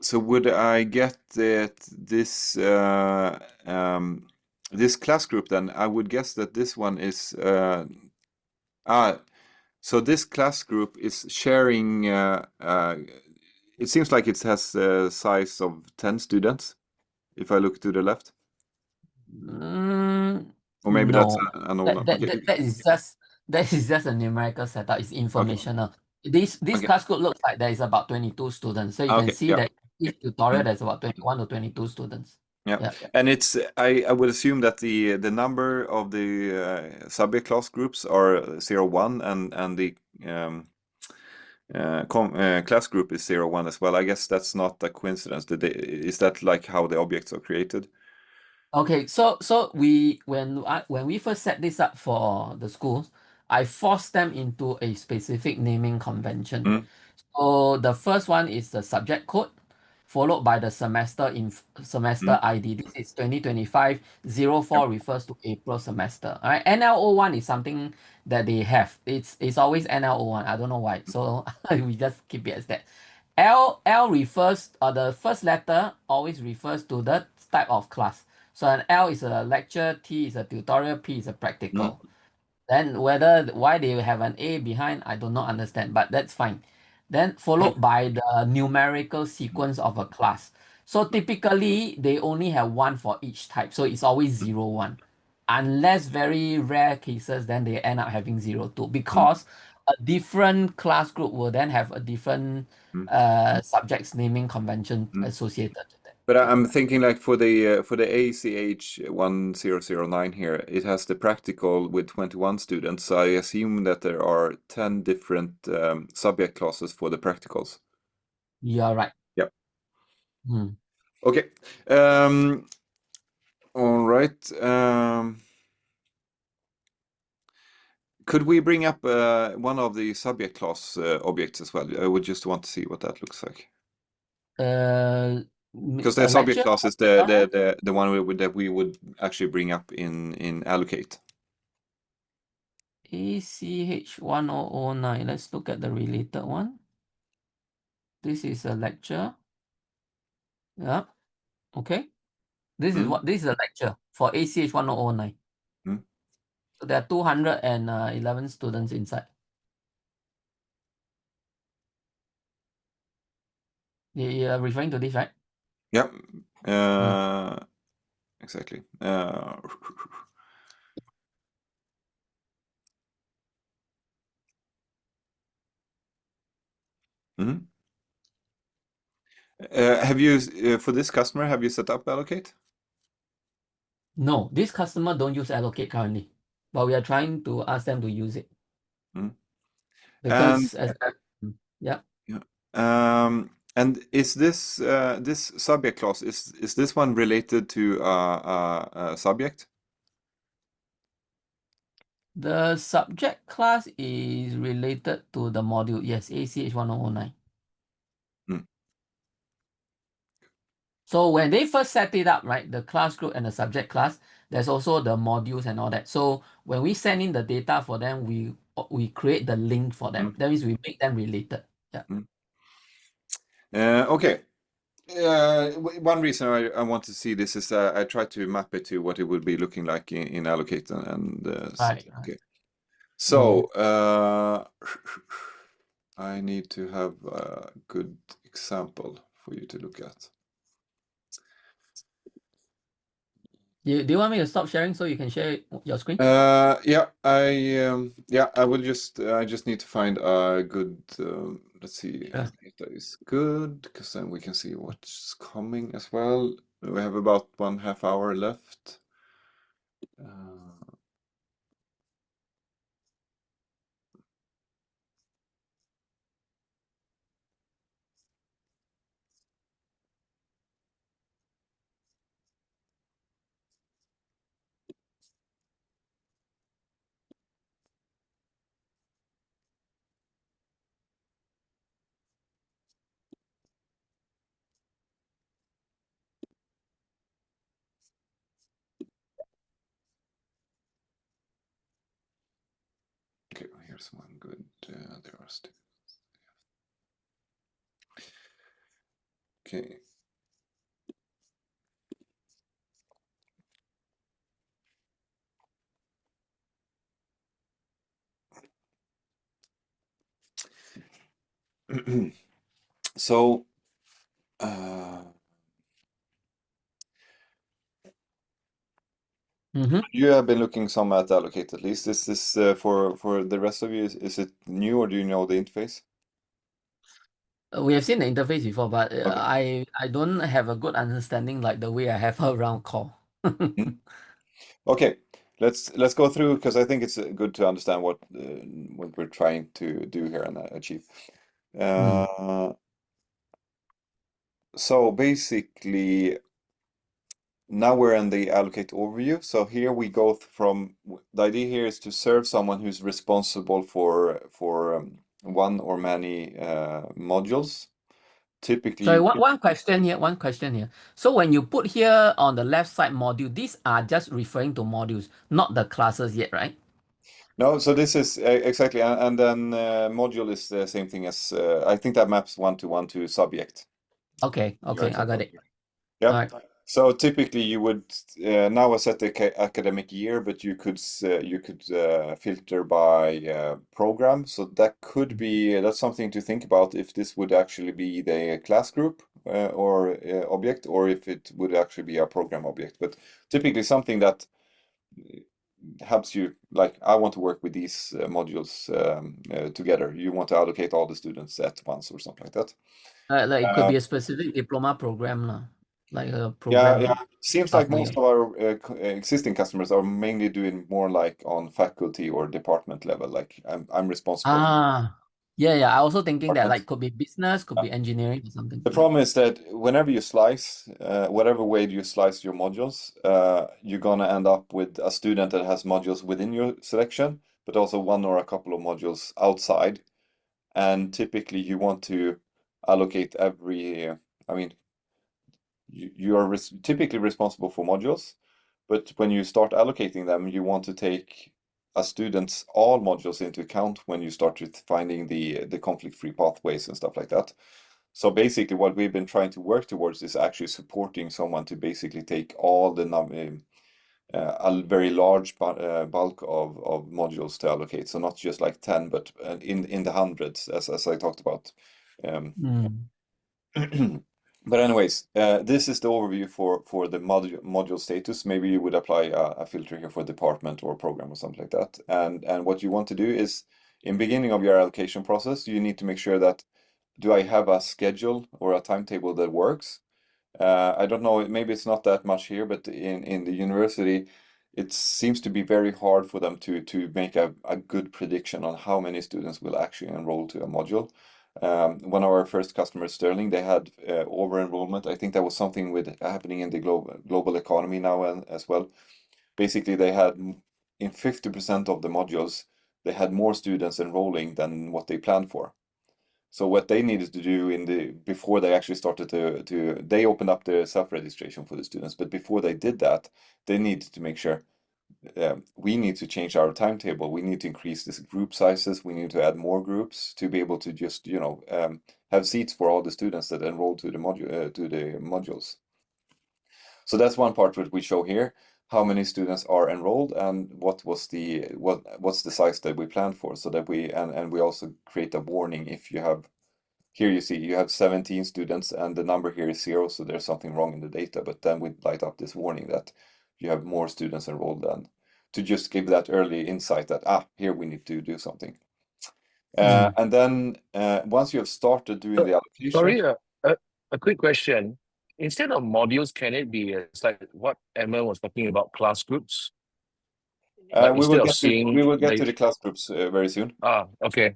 so would I get that this class group then? I would guess that this one is so this class group is sharing. It seems like it has a size of 10 students. If I look to the left, Mm, or maybe that's no, an old one. Okay, that is just a numerical setup. It's okay, informational. This okay, class group looks like there is about 22 students. So you can okay. see Yeah. that each tutorial Mm. there's about 21 to 22 students. Yeah, Yeah. and it's I would assume that the number of the subject class groups are 01 and the class group is 01 as well. I guess that's not a coincidence. Is that like how the objects are created? Okay, so when we first set this up for the schools, I forced them into a specific naming convention. Mm, So the first one is the subject code, followed by the semester mm, ID. This is 2025-04 refers to April semester. All right, NLO1 is something that they have. It's always NLO1. I don't know why. So we just keep it as that. L refers, the first letter always refers to the type of class. So an L is a lecture, T is a tutorial, P is a mm, practical. Then why they have an A behind, I do not understand, but that's fine. Then followed by the numerical sequence of a class. So typically they only have one for each type. So it's always 0, 1. Unless very rare cases, then they end up having 0, 2 mm, because a different class group will then have a different mm, subjects naming convention mm. associated with that. But I'm thinking like for the ACH 1009 here, it has the practical with 21 students. So I assume that there are 10 different subject classes for the practicals. You're right. Yeah. Hmm. Okay. All right. Could we bring up one of the subject class objects as well? I would just want to see what that looks like. Because the A subject lecture class or is tutorial? the one that we would actually bring up in Allocate. ACH 1009. Let's look at the related one. This is a lecture. Yeah. Okay. This is Mm, what this is a lecture for ACH 1009. mm. There are 211 students inside. You are referring to this, right? Yeah, exactly. Mhm. Have you, for this customer, have you set up Allocate? No, this customer don't use Allocate currently, but we are trying to ask them to use it. Mhm. Because yeah. Yeah. And is this this subject class, is this one related to a subject? The subject class is related to the module. Yes, ACH 1009. Mm. So when they first set it up, right, the class group and the subject class, there's also the modules and all that. So when we send in the data for them, we create the link for them. Mm. That means we make them related. Yeah. Mm. Okay. One reason I want to see this is I try to map it to what it would be looking like in Allocate and Right. okay. So I need to have a good example for you to look at. Do you want me to stop sharing so you can share your screen? Yeah, I will just I just need to find a good let's see Sure. if that is good because then we can see what's coming as well. We have about 1/2 hour left. Okay, here's one good. There are still. Okay. So, you have been looking some at Allocate at least. Is this for the rest of you? Is it new or do you know the interface? We have seen the interface before, but Okay. I don't have a good understanding like the way I have around call. Mm. Okay, let's go through because I think it's good to understand what we're trying to do here and achieve. So basically, now we're in the allocate overview. So here we go from the idea here is to serve someone who's responsible for one or many modules. Typically, Sorry, you one question here. One question here. So when you put here on the left side module, these are just referring to modules, not the classes yet, right? no. So this is exactly, and then module is the same thing as I think that maps one to subject. Okay, Your I got example. it. Yeah. All right. So typically you would now I set the academic year, but you could filter by program. So that could be that's something to think about if this would actually be the class group or object, or if it would actually be a program object. But typically something that helps you, like I want to work with these modules together. You want to allocate all the students at once or something like that. Like it could be a specific diploma program, lah, like a Yeah, program yeah. Seems like pathway. most of our existing customers are mainly doing more like on faculty or department level. Like I'm responsible for Yeah. I also thinking that department. like could be business, could Uh, be engineering or something. The Yeah. problem is that whenever you slice, whatever way you slice your modules, you're gonna end up with a student that has modules within your selection, but also one or a couple of modules outside. And typically, you want to allocate every. I mean, you are typically responsible for modules, but when you start allocating them, you want to take a student's all modules into account when you start with finding the conflict-free pathways and stuff like that. So basically, what we've been trying to work towards is actually supporting someone to basically take all the a very large bulk of modules to allocate. So not just like 10, but in the hundreds, as I talked about. But anyways, this is the overview for the module status. Maybe you would apply a filter here for department or program or something like that. And what you want to do is, in beginning of your allocation process, you need to make sure that, do I have a schedule or a timetable that works? I don't know, maybe it's not that much here, but in the university, it seems to be very hard for them to make a good prediction on how many students will actually enroll to a module. One of our first customers, Sterling, they had over enrollment. I think that was something with happening in the global economy now as well. Basically, they had in 50% of the modules, they had more students enrolling than what they planned for. So what they needed to do before they actually started they opened up the self-registration for the students, but before they did that, they needed to make sure we need to change our timetable. We need to increase this group sizes. We need to add more groups to be able to just, have seats for all the students that enroll to the modules. So that's one part that we show here, how many students are enrolled and what's the size that we planned for, so that we also create a warning if you have. Here you see you have 17 students and the number here is 0, so there's something wrong in the data. But then we light up this warning that you have more students enrolled than, to just give that early insight that, here we need to do something. And then once you have started doing the allocation. Sorry, a quick question. Instead of modules, can it be like what Emma was talking about, class groups? Like We will get to the the class groups very soon. Okay.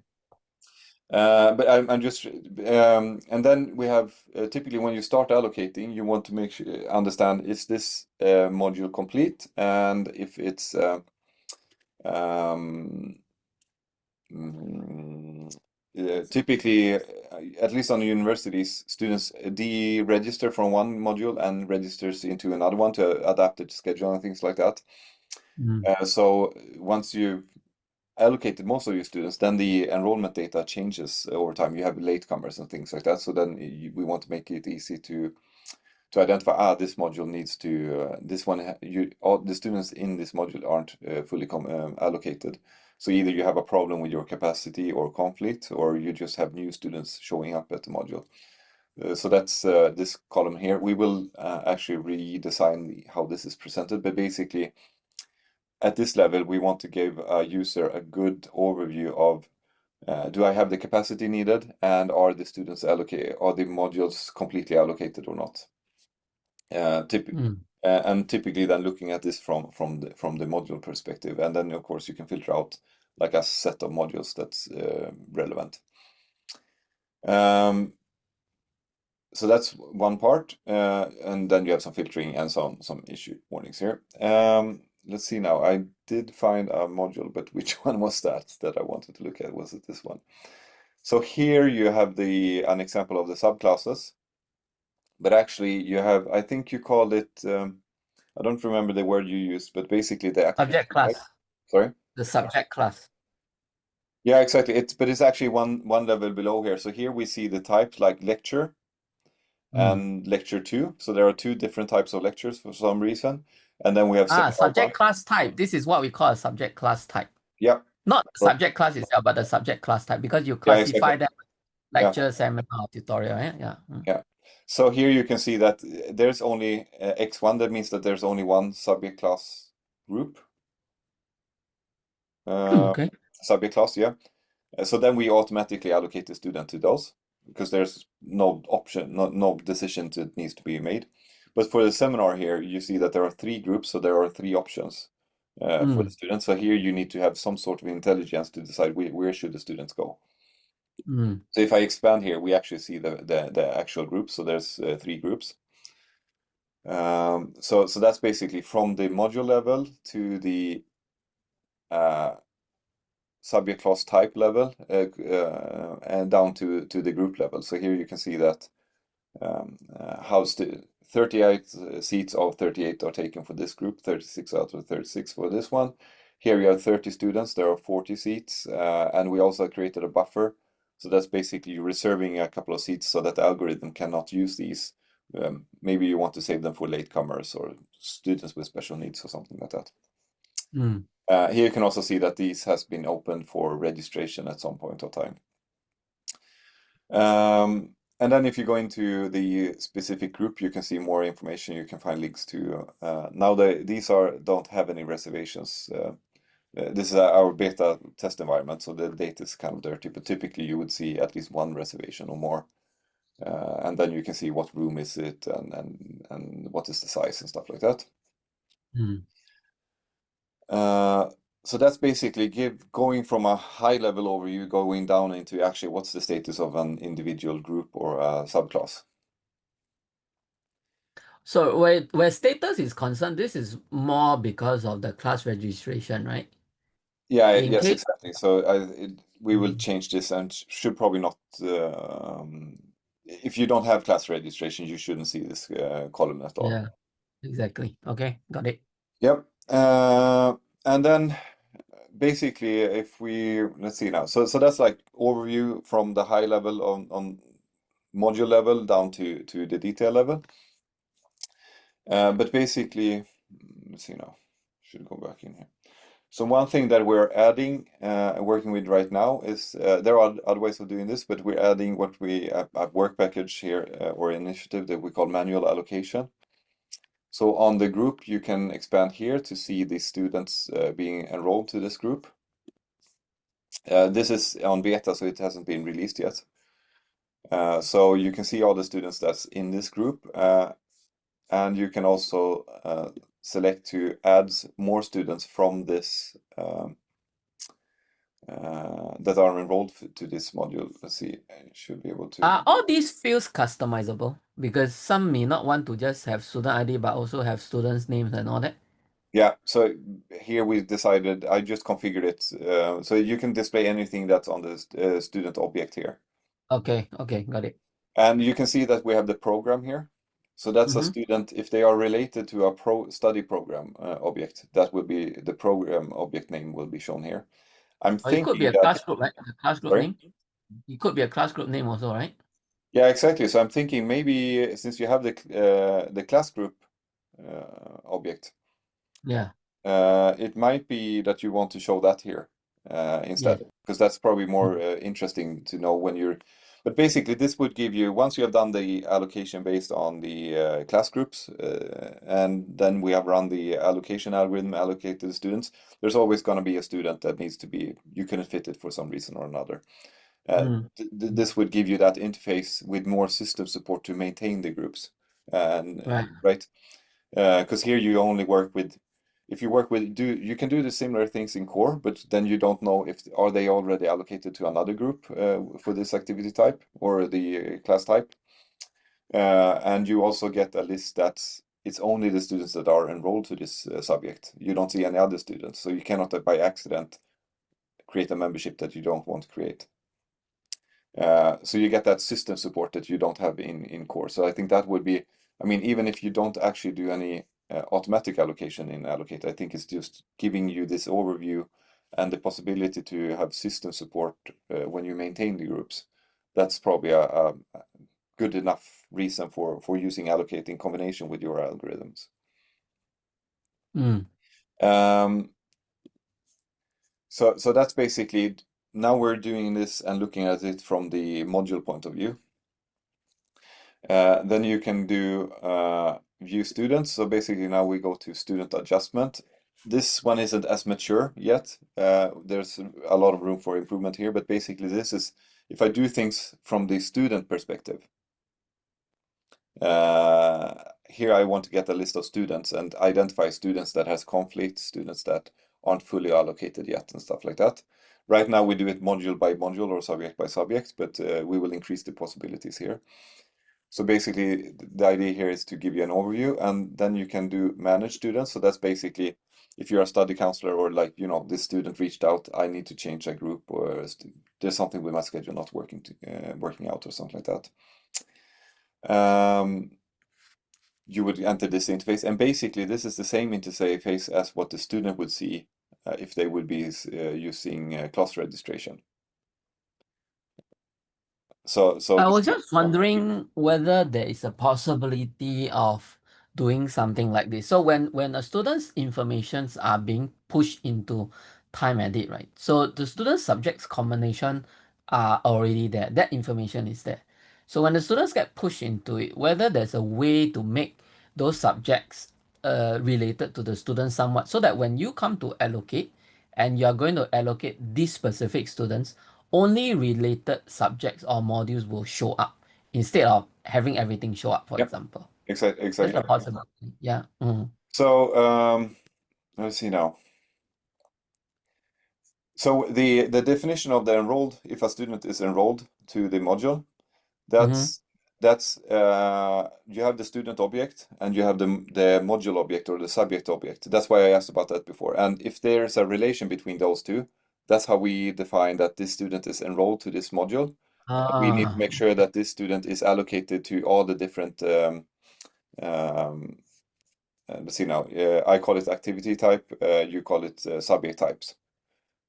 But I'm just, and then we have typically when you start allocating, you want to understand, is this module complete, and if it's typically, at least on the universities, students deregister from one module and registers into another one to adapt it to schedule and things like that. So once you've allocated most of your students, then the enrollment data changes over time. You have latecomers and things like that. So then we want to make it easy to identify, this module needs to, this one, all the students in this module aren't fully allocated. So either you have a problem with your capacity or conflict, or you just have new students showing up at the module. So that's this column here. We will actually redesign how this is presented, but basically, at this level, we want to give a user a good overview of, do I have the capacity needed, and are the students allocated, are the modules completely allocated or not? And typically then looking at this from the module perspective, and then of course you can filter out like a set of modules that's relevant. So that's one part, and then you have some filtering and some issue warnings here. Let's see now. I did find a module, but which one was that I wanted to look at? Was it this one? So here you have an example of the subclasses, but actually you have, I think you called it, I don't remember the word you used, but basically the Subject class. Sorry? The subject class. Yeah, exactly. But it's actually one level below here. So here we see the types like lecture and lecture 2. So there are 2 different types of lectures for some reason. And then we have subject class type. This is what we call a subject class type. Yeah. Not subject class itself, but the subject class type, because you classify them lecture, seminar, tutorial. Yeah. Yeah. So here you can see that there's only X1. That means that there's only one subject class group. Okay. Subject class, yeah. So then we automatically allocate the student to those, because there's no option, no decision that needs to be made. But for the seminar here, you see that there are 3 groups, so there are 3 options for the students. So here you need to have some sort of intelligence to decide where should the students go. So if I expand here, we actually see the actual groups. So there's 3 groups. So that's basically from the module level to the subject class type level and down to the group level. So here you can see that how 38 seats of 38 are taken for this group, 36 out of 36 for this one. Here you have 30 students, there are 40 seats, and we also created a buffer. So that's basically reserving a couple of seats so that the algorithm cannot use these maybe you want to save them for latecomers or students with special needs or something like that. Mm. Here you can also see that these has been open for registration at some point of time. And then if you go into the specific group, you can see more information. You can find links to, now these don't have any reservations. This is our beta test environment, so the data is kind of dirty, but typically you would see at least one reservation or more. And then you can see what room is it and what is the size and stuff like that. Mm. So that's basically going from a high level overview, going down into actually what's the status of an individual group or a subclass. So where status is concerned, this is more because of the class registration, right? Yeah, In yes, case, exactly. So we will Mm. change this and should probably not. If you don't have class registration, you shouldn't see this column at all. Yeah, exactly. Okay, got it. Yep. And then basically, if let's see now. So that's like overview from the high level on module level down to the detail level. But basically, let's see now. Should go back in here. So one thing that we're adding, working with right now is there are other ways of doing this, but we're adding what a work package here or initiative that we call manual allocation. So on the group, you can expand here to see the students being enrolled to this group. This is on beta, so it hasn't been released yet. So you can see all the students that's in this group, and you can also select to add more students from this that are enrolled to this module. Let's see, I should be able to. Are all these fields customizable? Because some may not want to just have student ID, but also have students' names and all that. Yeah, so here we decided, I just configured it, so you can display anything that's on the student object here. Okay, okay, got it. And you can see that we have the program here. So that's a student, if they are related to a study program object, that will be the program object name will be shown here. I'm Or it could be thinking a that, class group, right? A class group sorry? name. It could be a class group name also, right? Yeah, exactly. So I'm thinking maybe since you have the class group object, Yeah. it might be that you want to show that here instead, because that's probably more interesting to know when you're. But basically, this would give you, once you have done the allocation based on the class groups, and then we have run the allocation algorithm, allocate to the students, there's always going to be a student that needs to be, you couldn't fit it for some reason or another. This would give you that interface with more system support to maintain the groups, and Right. right? Because here you only work with, if you work with, you can do the similar things in core, but then you don't know if are they already allocated to another group for this activity type or the class type, and you also get a list that's it's only the students that are enrolled to this subject. You don't see any other students, so you cannot by accident create a membership that you don't want to create. So you get that system support that you don't have in core. So I think that would be, I mean, even if you don't actually do any automatic allocation in Allocate, I think it's just giving you this overview and the possibility to have system support when you maintain the groups. That's probably a good enough reason for using Allocate in combination with your algorithms. So that's basically, now we're doing this and looking at it from the module point of view. Then you can do view students. So basically now we go to student adjustment. This one isn't as mature yet. There's a lot of room for improvement here, but basically this is, if I do things from the student perspective, here I want to get a list of students and identify students that has conflict, students that aren't fully allocated yet and stuff like that. Right now we do it module by module or subject by subject, but we will increase the possibilities here. So basically, the idea here is to give you an overview, and then you can do manage students. So that's basically if you're a study counselor or like, you know, this student reached out, I need to change a group, or there's something with my schedule not working out or something like that. You would enter this interface, and basically this is the same interface as what the student would see if they would be using class registration. I was just wondering whether there is a possibility of doing something like this. So when a student's informations are being pushed into time edit, right? So the student's subjects combination are already there. That information is there. So when the students get pushed into it, whether there's a way to make those subjects related to the student somewhat, so that when you come to allocate and you are going to allocate these specific students, only related subjects or modules will show up instead of having everything show up, for example. Exactly. That's a possibility. Yeah. So let's see now. So the definition of the enrolled, if a student is enrolled to the module, that's you have the student object and you have the module object or the subject object. That's why I asked about that before. And if there's a relation between those two, that's how we define that this student is enrolled to this module. We need to make sure that this student is allocated to all the different let's see now. I call it activity type. You call it subject types.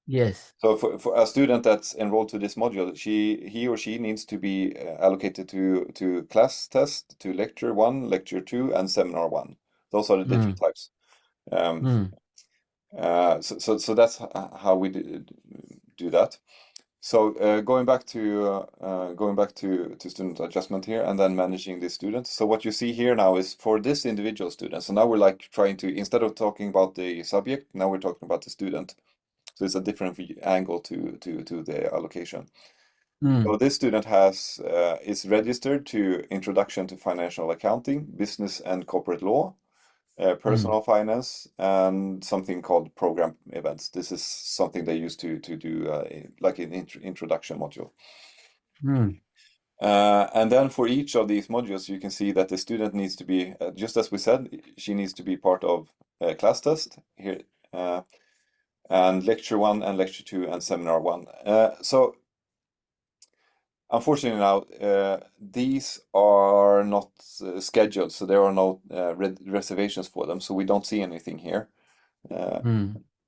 Yes. So for a student that's enrolled to this module, he or she needs to be allocated to class test, to lecture 1, lecture 2, and seminar 1. Those are the different types. So that's how we do that. So going back to student adjustment here and then managing the students. So what you see here now is for this individual student. So now we're like trying to, instead of talking about the subject, now we're talking about the student. So it's a different angle to the allocation. So this student is registered to Introduction to Financial Accounting, Business and Corporate Law, Personal Finance, and something called Program Events. This is something they use to do like an introduction module. And then for each of these modules, you can see that the student needs to be, just as we said, she needs to be part of class test here. And lecture 1 and lecture 2 and seminar 1. So unfortunately now, these are not scheduled, so there are no reservations for them, so we don't see anything here,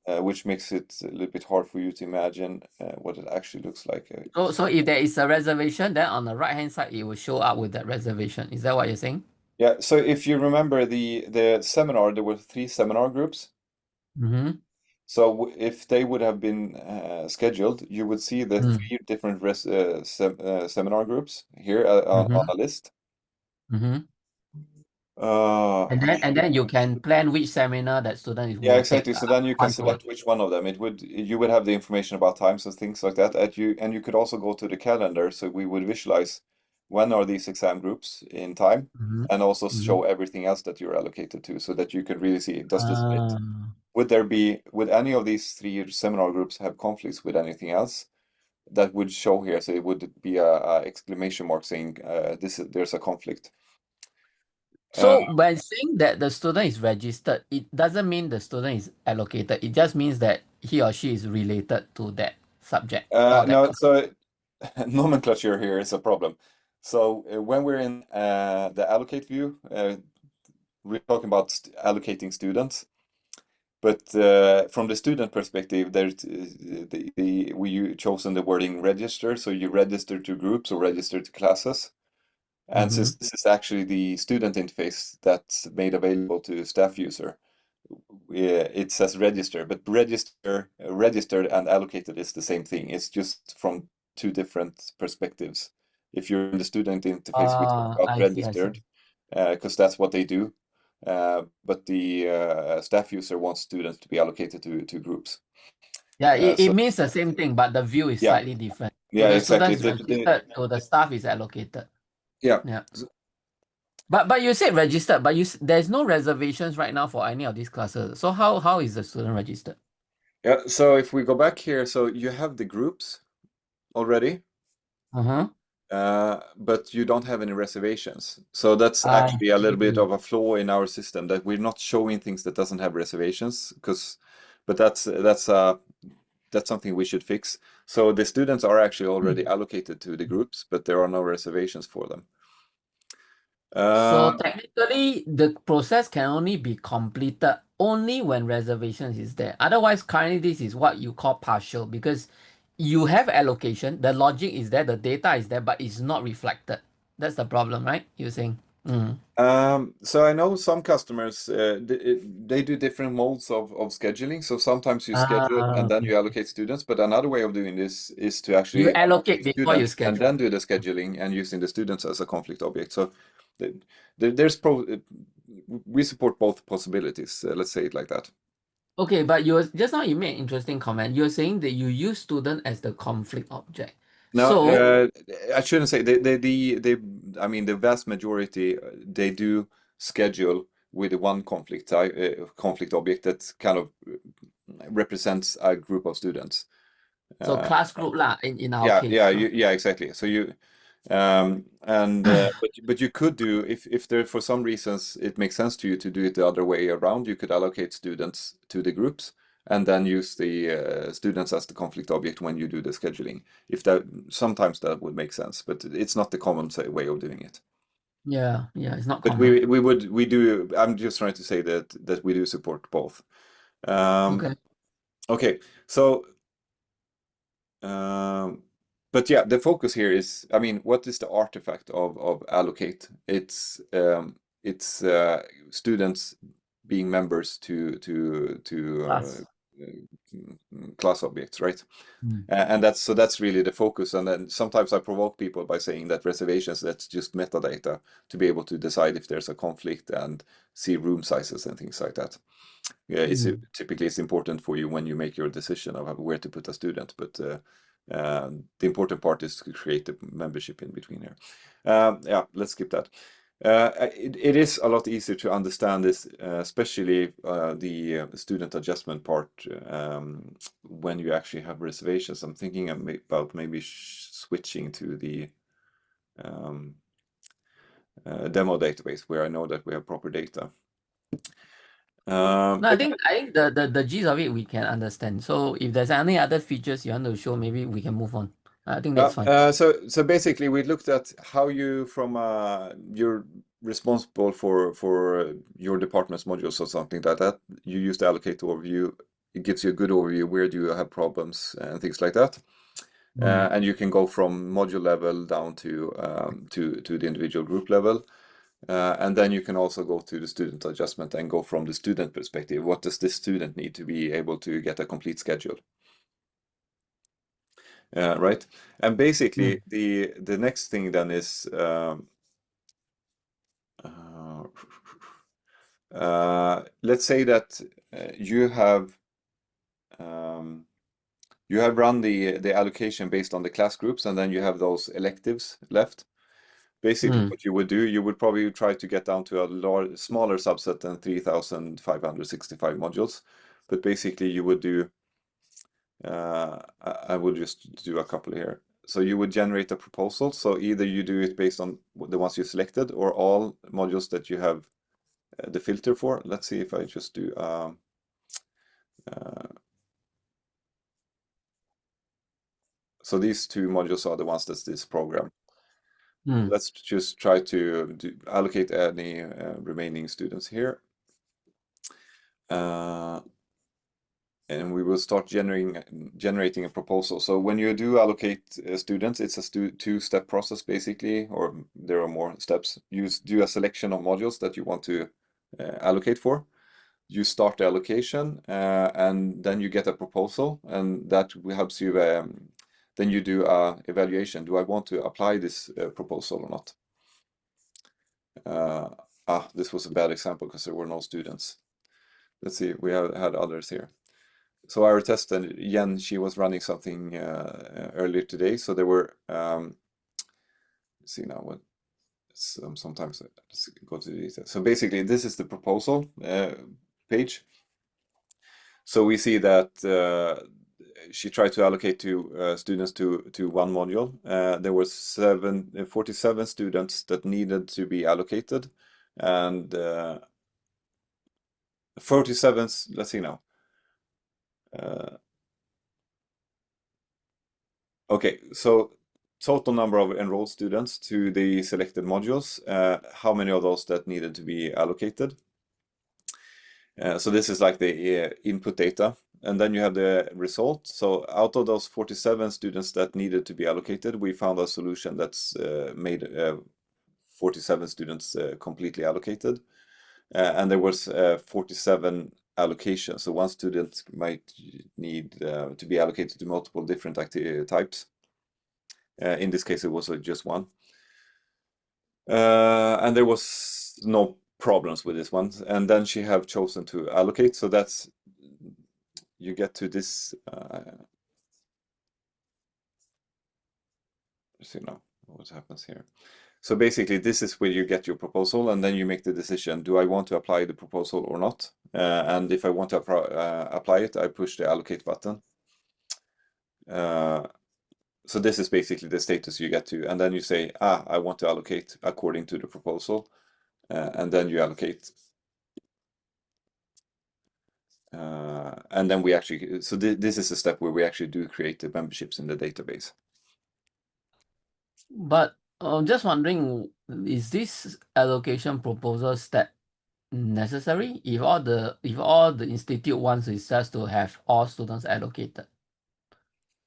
which makes it a little bit hard for you to imagine what it actually looks like. So if there is a reservation, then on the right-hand side, it will show up with that reservation. Is that what you're saying? Yeah, so if you remember the seminar, there were 3 seminar groups. So if they would have been scheduled, you would see the 3 different seminar groups here on a list. And then you can plan which seminar that student Yeah, will exactly. take. So then you can select which one of them. You would have the information about times and things like that. And you could also go to the calendar, so we would visualize when are these exam groups in time, and also show everything else that you're allocated to, so that you could really see, does this fit? Would any of these 3 seminar groups have conflicts with anything else? That would show here, so it would be a exclamation mark saying there's a conflict. So when saying that the student is registered, it doesn't mean the student is allocated. It just means that he or she is related to that subject. Or that No, so nomenclature here is a problem. So when we're in the allocate view, we're talking about allocating students. But from the student perspective, we chosen the wording register, so you register to groups or register to classes. And since this is actually the student interface that's made available to staff user, it says register, but registered and allocated is the same thing. It's just from 2 different perspectives. If you're in the student interface, we talk about I see. registered, because that's what they do. But the staff user wants students to be allocated to groups. Yeah, it So means the same thing, but the view is yeah, slightly different. So yeah, the exactly. student is registered, so the staff is allocated. Yeah. Yeah. But you said registered, but there's no reservations right now for any of these classes. So how is the student registered? Yeah, so if we go back here, so you have the groups already, but you don't have any reservations. So that's actually a little bit of a flaw in our system, that we're not showing things that doesn't have reservations, but that's something we should fix. So the students are actually already allocated to the groups, but there are no reservations for them. So technically, the process can only be completed only when reservations is there. Otherwise, currently this is what you call partial, because you have allocation, the logic is there, the data is there, but it's not reflected. That's the problem, right? You're saying. Mm. So I know some customers, they do different modes of scheduling. So sometimes you schedule and then you allocate students, but another way of doing this is to You actually allocate allocate before you students and schedule. then do the scheduling and using the students as a conflict object. So the, there's we support both possibilities. Let's say it like that. Okay, but you just now you made an interesting comment. You're saying that you use student as the conflict object. No, So I shouldn't say I mean, the vast majority, they do schedule with one conflict type, conflict object that kind of represents a group of students. so Uh, class group lah in our case. yeah, exactly. So you but you could do if there for some reasons it makes sense to you to do it the other way around, you could allocate students to the groups and then use the students as the conflict object when you do the scheduling. If that sometimes that would make sense, but it's not the common way of doing it. Yeah, it's not But common. we do. I'm just trying to say that we do support both. Okay. Okay, so. Um, but yeah, the focus here is, I mean, what is the artifact of Allocate? It's students being members to Class. class objects, right? Mm. And that's really the focus. And then sometimes I provoke people by saying that reservations, that's just metadata to be able to decide if there's a conflict and see room sizes and things like that. Yeah, typically it's important for you when you make your decision of where to put a student, but the important part is to create the membership in between here. Yeah, let's skip that. It is a lot easier to understand this, especially the student adjustment part, when you actually have reservations. I'm thinking about maybe switching to the demo database where I know that we have proper data. No, I think the gist of it we can understand. So if there's any other features you want to show, maybe we can move on. I think that's fine. So basically, we looked at how you you're responsible for your department's modules or something like that. You use the allocate overview. It gives you a good overview where do you have problems and things like that. And you can go from module level down to the individual group level. And then you can also go to the student adjustment and go from the student perspective. What does this student need to be able to get a complete schedule? Right. And basically, the next thing then is let's say that you have run the allocation based on the class groups, and then you have those electives left. Basically, what you would do, you would probably try to get down to a smaller subset than 3,565 modules. But basically, you would do, I will just do a couple here. So you would generate a proposal. So either you do it based on the ones you selected or all modules that you have the filter for. Let's see if I just do so these two modules are the ones that's this program. Let's just try to allocate any remaining students here. And we will start generating a proposal. So when you do allocate students, it's a two-step process basically, or there are more steps. You do a selection of modules that you want to allocate for. You start the allocation, and then you get a proposal, and that helps you. Then you do a evaluation. Do I want to apply this proposal or not? This was a bad example because there were no students. Let's see, we have had others here. So our test, and Yen, she was running something earlier today. So there were, let's see now what, sometimes let's go to the details. So basically, this is the proposal page. So we see that she tried to allocate students to one module. There were 47 students that needed to be allocated, and 47. Let's see now. Okay, so total number of enrolled students to the selected modules. How many of those that needed to be allocated? So this is like the input data. and then you have the result. So out of those 47 students that needed to be allocated, we found a solution that's made 47 students completely allocated. And there was 47 allocations. So one student might need to be allocated to multiple different activity types. In this case, it was just one. And there was no problems with this one. And then she have chosen to allocate. So that's, you get to this, let's see now what happens here. So basically, this is where you get your proposal, and then you make the decision: do I want to apply the proposal or not? And if I want to apply it, I push the allocate button. So this is basically the status you get to, and then you say, I want to allocate according to the proposal, and then you allocate. And then we actually, so this is a step where we actually do create the memberships in the database. But I'm just wondering, is this allocation proposal step necessary if all the institute wants is just to have all students allocated,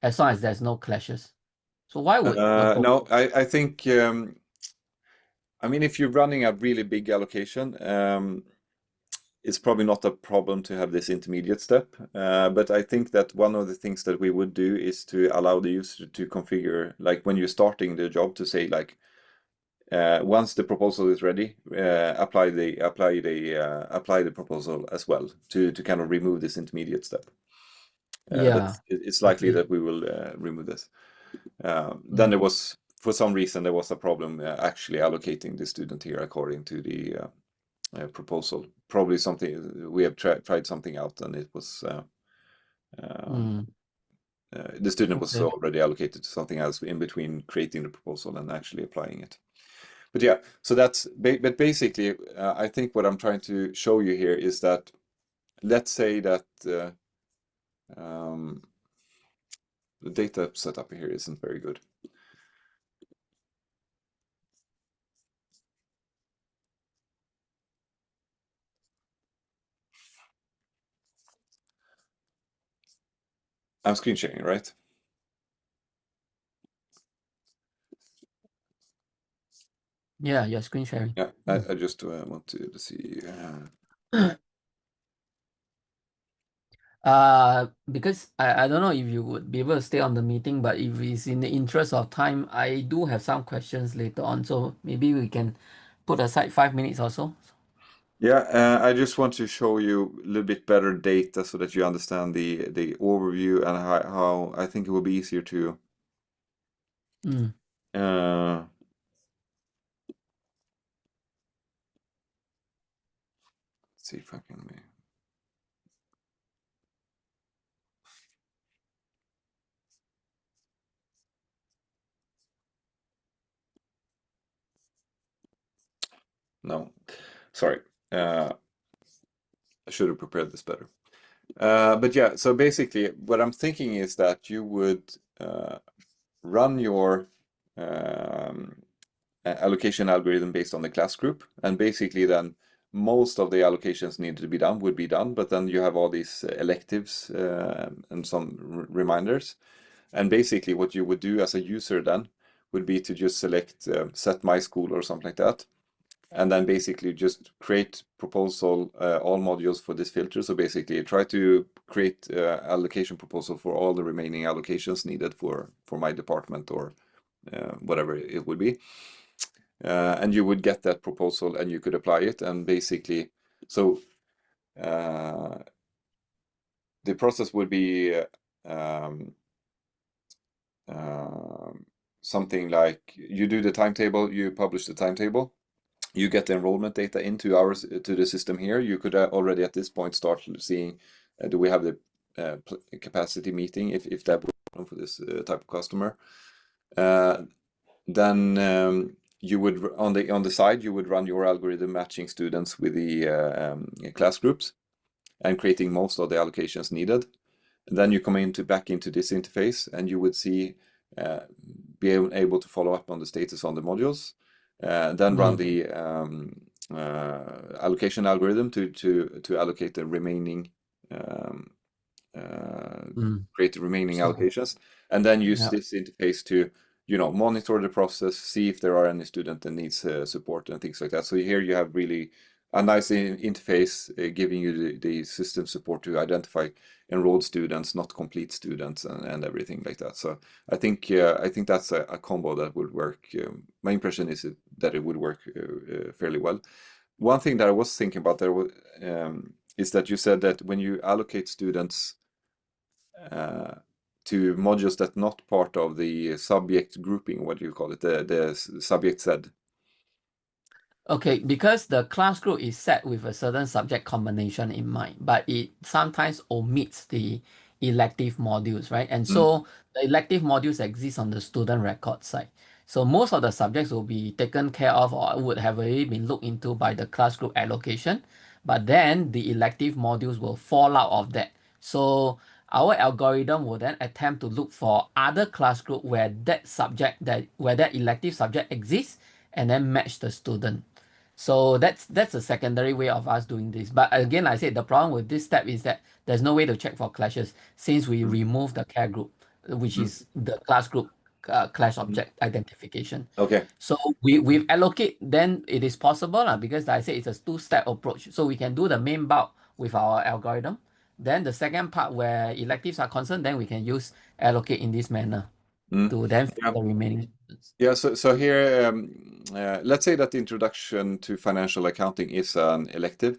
as long as there's no clashes? So why would No, I think I mean, if you're running a really big allocation, it's probably not a problem to have this intermediate step. But I think that one of the things that we would do is to allow the user to configure, like when you're starting the job, to say like, once the proposal is ready, apply the proposal as well to kind of remove this intermediate step. yeah, It's likely okay. that we will remove this. Then there was, for some reason, there was a problem actually allocating the student here according to the proposal. Probably something we have tried something out, and it was the student was Okay. already allocated to something else in between creating the proposal and actually applying it. But yeah, so that's but basically, I think what I'm trying to show you here is that, let's say that the data setup here isn't very good. I'm screen sharing, right? Yeah, you're screen sharing. Yeah, I just want to see. Because I don't know if you would be able to stay on the meeting, but if it's in the interest of time, I do have some questions later on, so maybe we can put aside 5 minutes or so. Yeah, I just want to show you a little bit better data so that you understand the overview and how I think it will be easier to see if I can. No, sorry. I should have prepared this better. But yeah, so basically what I'm thinking is that you would run your allocation algorithm based on the class group, and basically then most of the allocations needed to be done would be done, but then you have all these electives and some reminders. And basically what you would do as a user then would be to just select set my school or something like that, and then basically just create proposal all modules for this filter. So basically try to create allocation proposal for all the remaining allocations needed for my department or whatever it would be. And you would get that proposal and you could apply it, and basically so the process would be something like you do the timetable, you publish the timetable, you get the enrollment data into ours to the system here. You could already at this point start seeing do we have the capacity meeting if that would be for this type of customer. Then you would on the side you would run your algorithm matching students with the class groups and creating most of the allocations needed. And then you come back into this interface, and you would see be able to follow up on the status on the modules. Then run the allocation algorithm to allocate the remaining create the remaining So, allocations, and then use yeah. this interface to, monitor the process, see if there are any student that needs support and things like that. So here you have really a nice interface giving you the system support to identify enrolled students, not complete students, and everything like that. So I think that's a combo that would work. My impression is that it would work fairly well. One thing that I was thinking about there is that you said that when you allocate students to modules that not part of the subject grouping, what do you call it, the subject said. Okay, because the class group is set with a certain subject combination in mind, but it sometimes omits the elective modules, right? And Mm, so the elective modules exist on the student record side. So most of the subjects will be taken care of or would have already been looked into by the class group allocation, but then the elective modules will fall out of that. So our algorithm will then attempt to look for other class group where that elective subject exists and then match the student. So that's a secondary way of us doing this. But again, like I said, the problem with this step is that there's no way to check for clashes since we mm, remove the care group, which mm, is the class group clash mm. object identification. Okay. So with allocate, then it is possible because like I said, it's a two-step approach. So we can do the main bulk with our algorithm. Then the second part where electives are concerned, then we can use allocate in this manner Mm. to then fill Yeah. the remaining students. Yeah. So here, let's say that the introduction to financial accounting is an elective.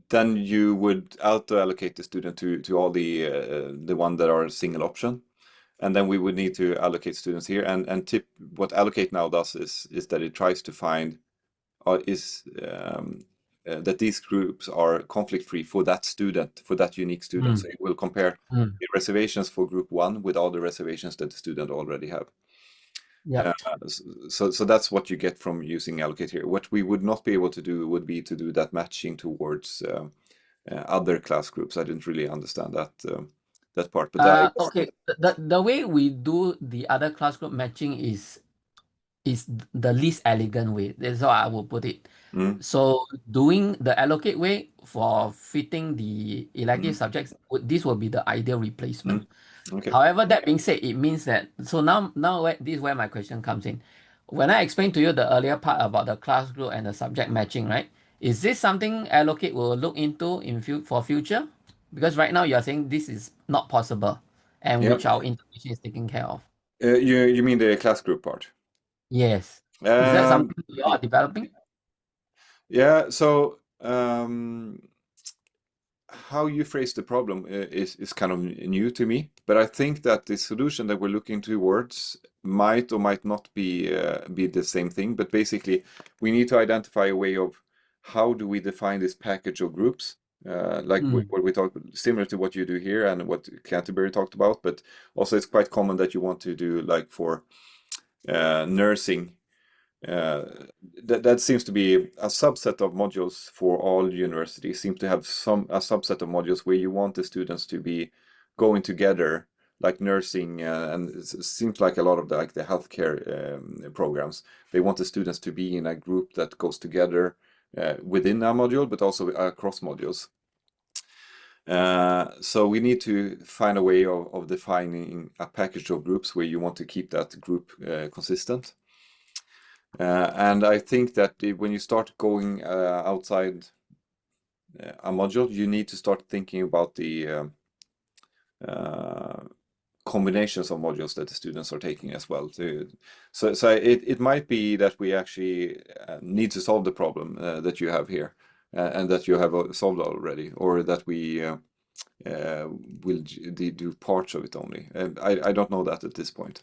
Then you would auto allocate the student to all the one that are single option, and then we would need to allocate students here. And what allocate now does is that it tries to find that these groups are conflict free for that student, for that unique student. So Mm, it will compare mm, the reservations for group one with all the reservations that the student already have. yeah. Uh, so that's what you get from using allocate here. What we would not be able to do would be to do that matching towards other class groups. I didn't really understand that part, but I guess. Okay. The way we do the other class group matching is the least elegant way. That's how I will put it. Mm, So doing the allocate way for fitting the elective mm, subjects, this will be the ideal replacement. mm. Okay. However, that being said, it means that so now this is where my question comes in. When I explained to you the earlier part about the class group and the subject matching, right? Is this something allocate will look into for future? Because right now you're saying this is not possible, and Yeah. which our integration is taking care of. You mean the class group part? Yes. Is that Um, something you are developing? yeah. So how you phrase the problem is kind of new to me, but I think that the solution that we're looking towards might or might not be the same thing. But basically, we need to identify a way of how do we define this package of groups, like Mm, what we talk, similar to what you do here and what Canterbury talked about. But also, it's quite common that you want to do like for nursing. Uh, that seems to be a subset of modules for all universities. Seem to have a subset of modules where you want the students to be going together, like nursing, and it seems like a lot of the healthcare programs. They want the students to be in a group that goes together within a module, but also across modules. So we need to find a way of defining a package of groups where you want to keep that group consistent. And I think that when you start going outside a module, you need to start thinking about the combinations of modules that the students are taking as well. So it might be that we actually need to solve the problem that you have here and that you have solved already, or that we will do parts of it only. I don't know that at this point.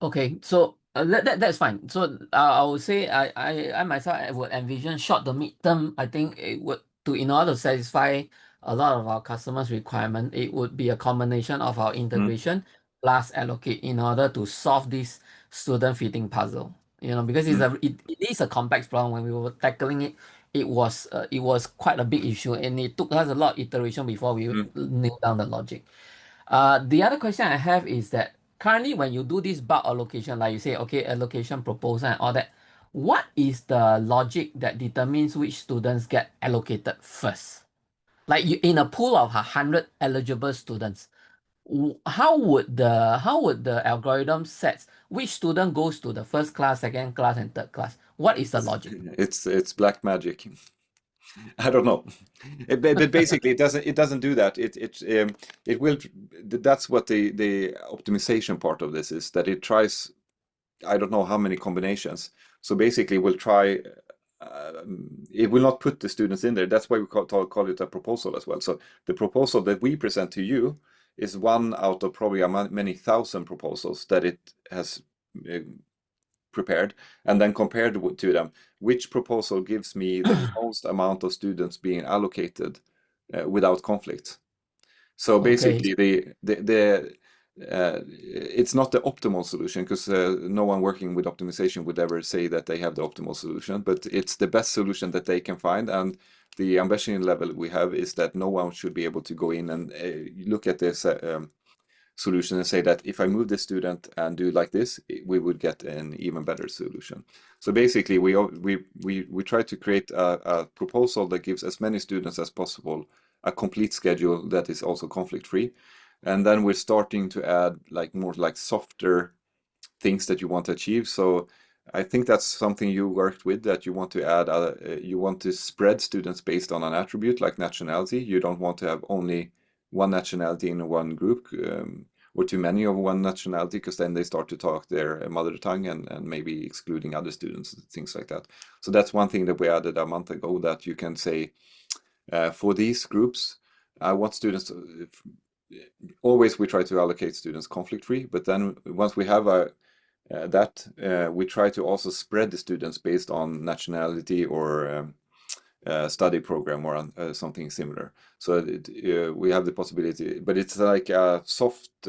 okay, so that's fine. So I would say I myself I would envision short to mid term. I think it would in order to satisfy a lot of our customers' requirement, it would be a combination of our Mm, integration plus allocate in order to solve this student fitting puzzle. Because mm, it is a complex problem. When we were tackling it, it was quite a big issue, and it took us a lot of iteration before we mm. nailed down the logic. The other question I have is that currently when you do this bulk allocation, like you say, okay, allocation proposal and all that, what is the logic that determines which students get allocated first? Like in a pool of 100 eligible students, how would the algorithm sets which student goes to the first class, second class, and third class? What is the logic? It's black magic. I don't know. But basically, it doesn't do that. It will. That's what the optimization part of this is, that it tries. I don't know how many combinations. So basically, we'll try. It will not put the students in there. That's why we call it a proposal as well. So the proposal that we present to you is one out of probably many thousand proposals that it has uh, prepared, and then compared to them, which proposal gives me the most amount of students being allocated without conflict. So Okay. basically, it's not the optimal solution, because no one working with optimization would ever say that they have the optimal solution, but it's the best solution that they can find. And the ambition level we have is that no one should be able to go in and look at this solution and say that if I move this student and do like this, we would get an even better solution. So basically, we try to create a proposal that gives as many students as possible a complete schedule that is also conflict free. And then we're starting to add like more like softer things that you want to achieve. So I think that's something you worked with, that you want to add, you want to spread students based on an attribute like nationality. You don't want to have only one nationality in one group, or too many of one nationality, because then they start to talk their mother tongue and maybe excluding other students, things like that. So that's one thing that we added a month ago, that you can say, for these groups, I want students to, always we try to allocate students conflict free, but then once we have we try to also spread the students based on nationality or study program or something similar. So we have the possibility, but it's like a soft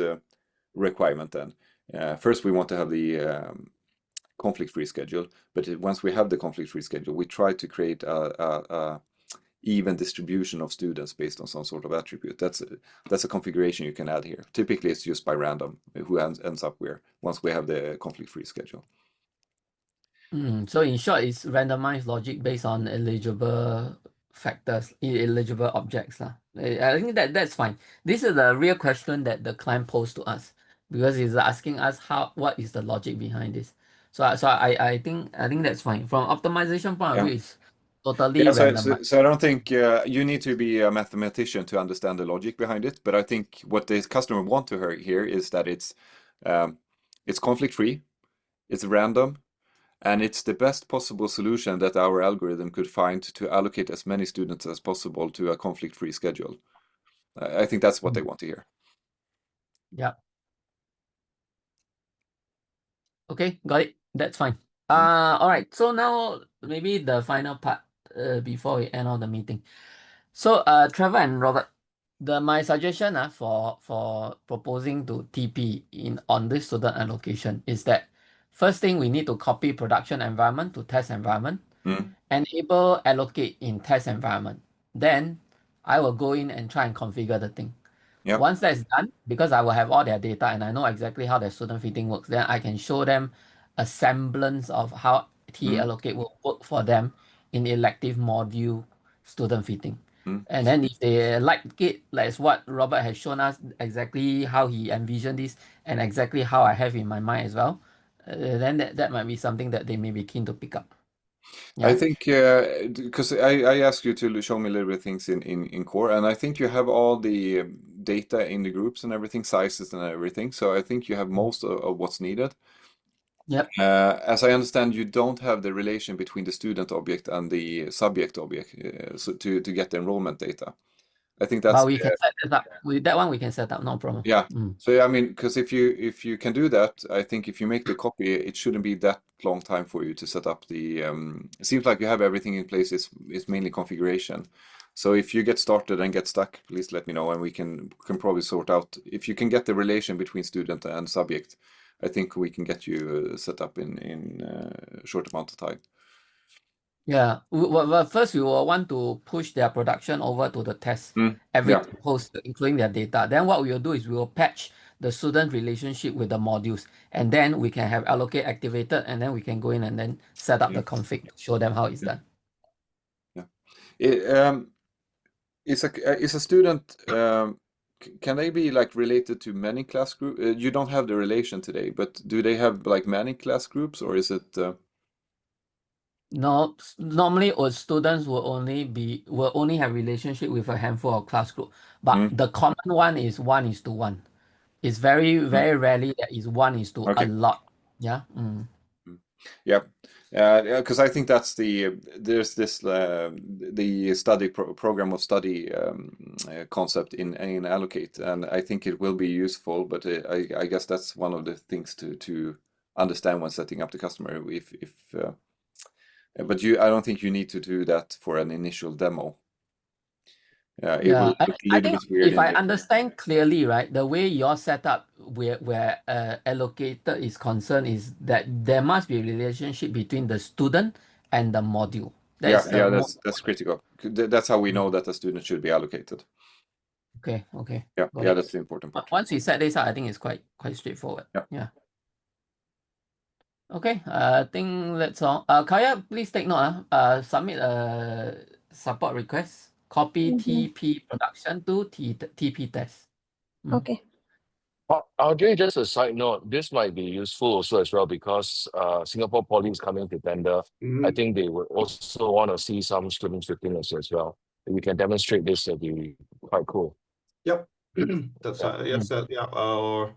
requirement then. First, we want to have the conflict-free schedule, but once we have the conflict-free schedule, we try to create a even distribution of students based on some sort of attribute. That's a configuration you can add here. Typically, it's just by random who ends up where once we have the conflict-free schedule. So in short, it's randomized logic based on eligible factors, eligible objects lah. I think that's fine. This is the real question that the client posed to us, because he's asking us what is the logic behind this. So I think that's fine. From optimization point of Yeah. view, it's totally Yeah, randomized. so I don't think you need to be a mathematician to understand the logic behind it, but I think what the customer want to hear is that it's conflict free, it's random, and it's the best possible solution that our algorithm could find to allocate as many students as possible to a conflict free schedule. I think that's what they want to hear. Yeah. Okay, got it. That's fine. Mm. All right. So now maybe the final part before we end all the meeting. So Trevor and Robert, my suggestion for proposing to TP on this student allocation is that first thing we need to copy production environment to test environment, Mm. enable allocate in test environment. Then I will go in and try and configure the thing. Yep. Once that's done, because I will have all their data and I know exactly how their student fitting works, then I can show them a semblance of how T Mm. allocate will work for them in elective module student fitting. Mm. And then if they like it, like what Robert has shown us exactly how he envisioned this and exactly how I have in my mind as well, then that might be something that they may be keen to pick up. I Yeah. think because I asked you to show me a little bit of things in core, and I think you have all the data in the groups and everything, sizes and everything. So I think you have most of what's needed. Yep. As I understand, you don't have the relation between the student object and the subject object, so to get the enrollment data. I think that's But we can set that up. With that one, we can set up, no problem. yeah. So yeah, I mean, because if you can do that, I think if you make the copy, it shouldn't be that long time for you to set up the. It seems like you have everything in place. It's mainly configuration. So if you get started and get stuck, please let me know, and we can probably sort out. If you can get the relation between student and subject, I think we can get you set up in a short amount of time. Yeah. Well, first we will want to push their production over to the test, Yeah. everything posted, including their data. Then what we will do is we will patch the student relationship with the modules, and then we can have allocate activated, and then we can go in and then set up Yeah. the config to show them how it's Yeah. done. Yeah. Is a student can they be like related to many class group? You don't have the relation today, but do they have like many class groups, or is it? No, normally our students will only have relationship with a handful of class group, but Mm, the common one is 1:1. It's very, mm, very rarely that is 1:a okay. lot. Yeah. Mm. Mm. Yeah, because I think that's there's this the program of study concept in Allocate, and I think it will be useful. But I guess that's one of the things to understand when setting up the customer. If but I don't think you need to do that for an initial demo. It will Yeah, look a I little think bit weird if in I the. understand clearly, right, the way your setup where allocated is concerned is that there must be a relationship between the student and the module. That Yeah, is the yeah, most that's critical. That's how we Mm. know that a student should be allocated. Okay, okay, Yeah, got yeah, it. that's the important part. Once we set this up, I think it's quite straightforward. Yeah. Yeah. Okay, I think that's all. Kaya, please take note. Submit a support request. Copy Mhm. TP production to TP test. Mm. Okay. RJ, just a side note, this might be useful also as well because Singapore Poly is coming to tender. I Mhm. think they would also want to see some students within us as well. If we can demonstrate this, it'll be quite cool. Yep. That's Yeah. yes, yeah. Or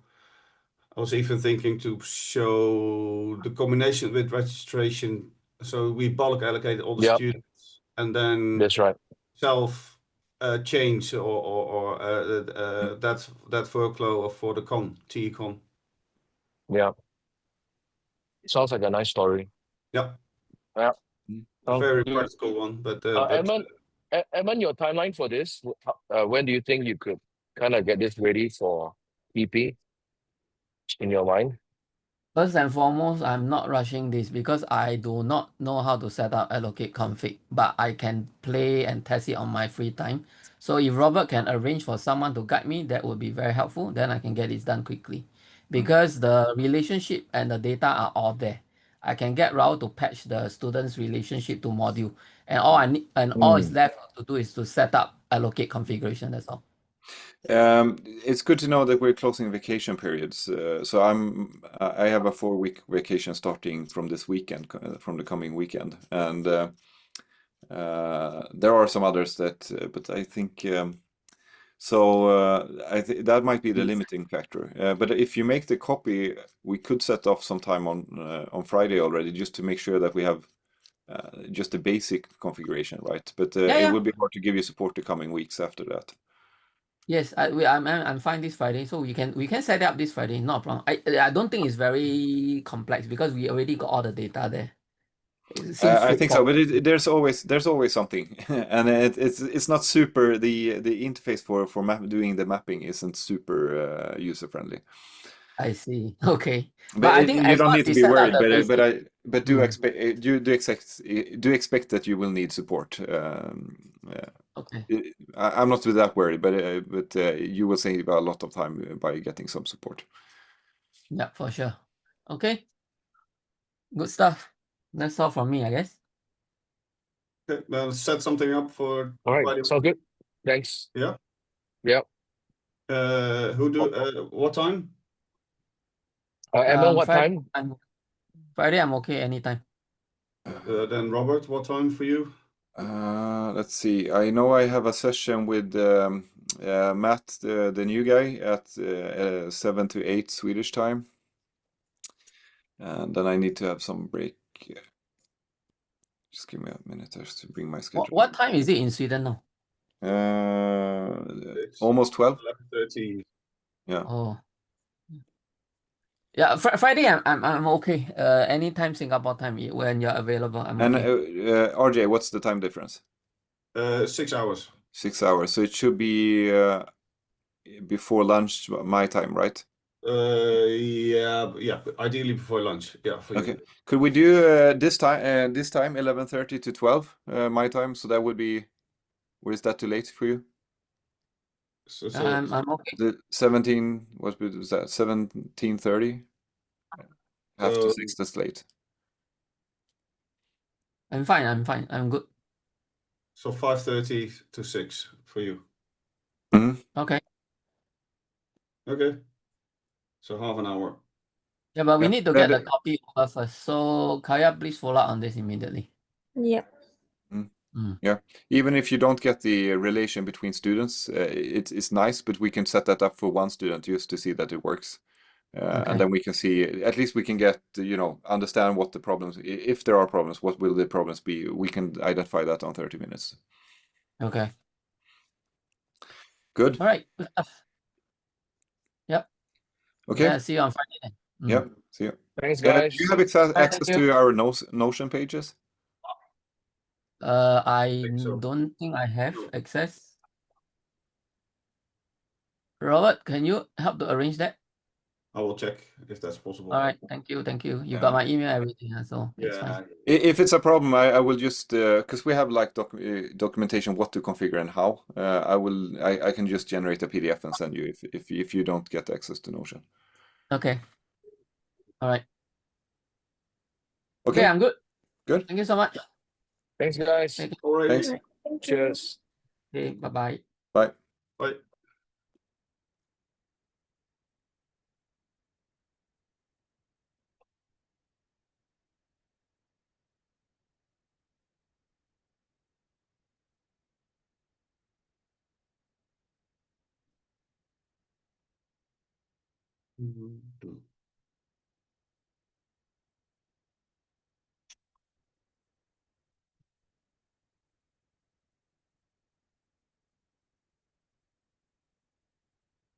I was even thinking to show the combination with registration. So we bulk allocate all the Yep, students and then that's right. self change or that workflow for the TECON. Yeah. Sounds like a nice story. Yeah, Yeah. Mm. a Sounds very good. practical one, but Edmund, your timeline for this, when do you think you could kind of get this ready for PP in your mind? First and foremost, I'm not rushing this because I do not know how to set up allocate config, but I can play and test it on my free time. So if Robert can arrange for someone to guide me, that would be very helpful. Then I can get it done quickly. Because the relationship and the data are all there. I can get Raul to patch the student's relationship to module. And all I need and all is left to do is to set up allocate configuration. That's all. It's good to know that we're closing vacation periods. So I have a 4-week vacation starting from this weekend, from the coming weekend, and there are some others that, but I think I think that might be the limiting factor. But if you make the copy, we could set off some time on Friday already, just to make sure that we have just the basic configuration, right? But it Yeah. will be hard to give you support the coming weeks after that. Yes, I'm fine this Friday, so we can set it up this Friday, not a problem. I don't think it's very complex because we already got all the data there. It seems I think so, straightforward. but there's always something, and it's not super. The interface for doing the mapping isn't super user friendly. I see. Okay, But but I think you as don't long as need to we be set up worried. the basic. But Mm, do expect that you will need support. okay, I'm not that worried, but you will save a lot of time by getting some support. yeah, for sure. Okay, good stuff. That's all from me, I guess. okay, well, set something up for All right, Friday. sounds good. Thanks. Yeah. Yeah. What time? Edmund, what time? Friday I'm okay anytime. Then Robert, what time for you? Let's see. I know I have a session with Matt, the new guy, at 7 to 8 Swedish time, and then I need to have some break. Just give me a minute just to bring my schedule. What time is it in Sweden now? It's Almost 12. 11:13. Yeah. Oh, yeah. Friday I'm okay. Anytime Singapore time when you're available, I'm And okay. RJ, what's the time difference? 6 hours. 6 hours. So it should be before lunch, my time, right? Yeah. Ideally before lunch. Yeah, for Okay. you. Could we do this time 11:30 to 12 my time? So that would be, or is that too late for you? So I'm okay. The 17, what was that? 17:30? Half to 6, that's late. I'm fine. I'm good. So 5:30 to 6 for you. Okay. Okay. So half an hour. Yeah, but we Yeah. need to get the copy over first. So Kaya, please follow up on this immediately. Yep. Yeah, even if you don't get the relation between students, it's nice, but we can set that up for one student just to see that it works. Okay. And then we can see, at least we can get, understand what the problems, if there are problems, what will the problems be? We can identify that on 30 minutes. Okay. Good. All right. Good stuff. Yep. Okay. Yeah, see you on Friday then. Yeah, see you. Thanks, Do guys. you have Thank access you. to our Notion pages? I think so. don't think I have access. Robert, can you help to arrange that? I will check if that's possible. All right. Thank you. Thank you. You Yeah. got my email, everything, so it's Yeah. fine. If it's a problem, I will just because we have like documentation what to configure and how. I can just generate a PDF and send you if you don't get access to Notion. Okay. All right. Okay. Okay, I'm good. Good. Thank you so much. Thanks, guys. Thank you. All right. Thanks. Thank you. Cheers. Okay, bye-bye. Bye. Bye.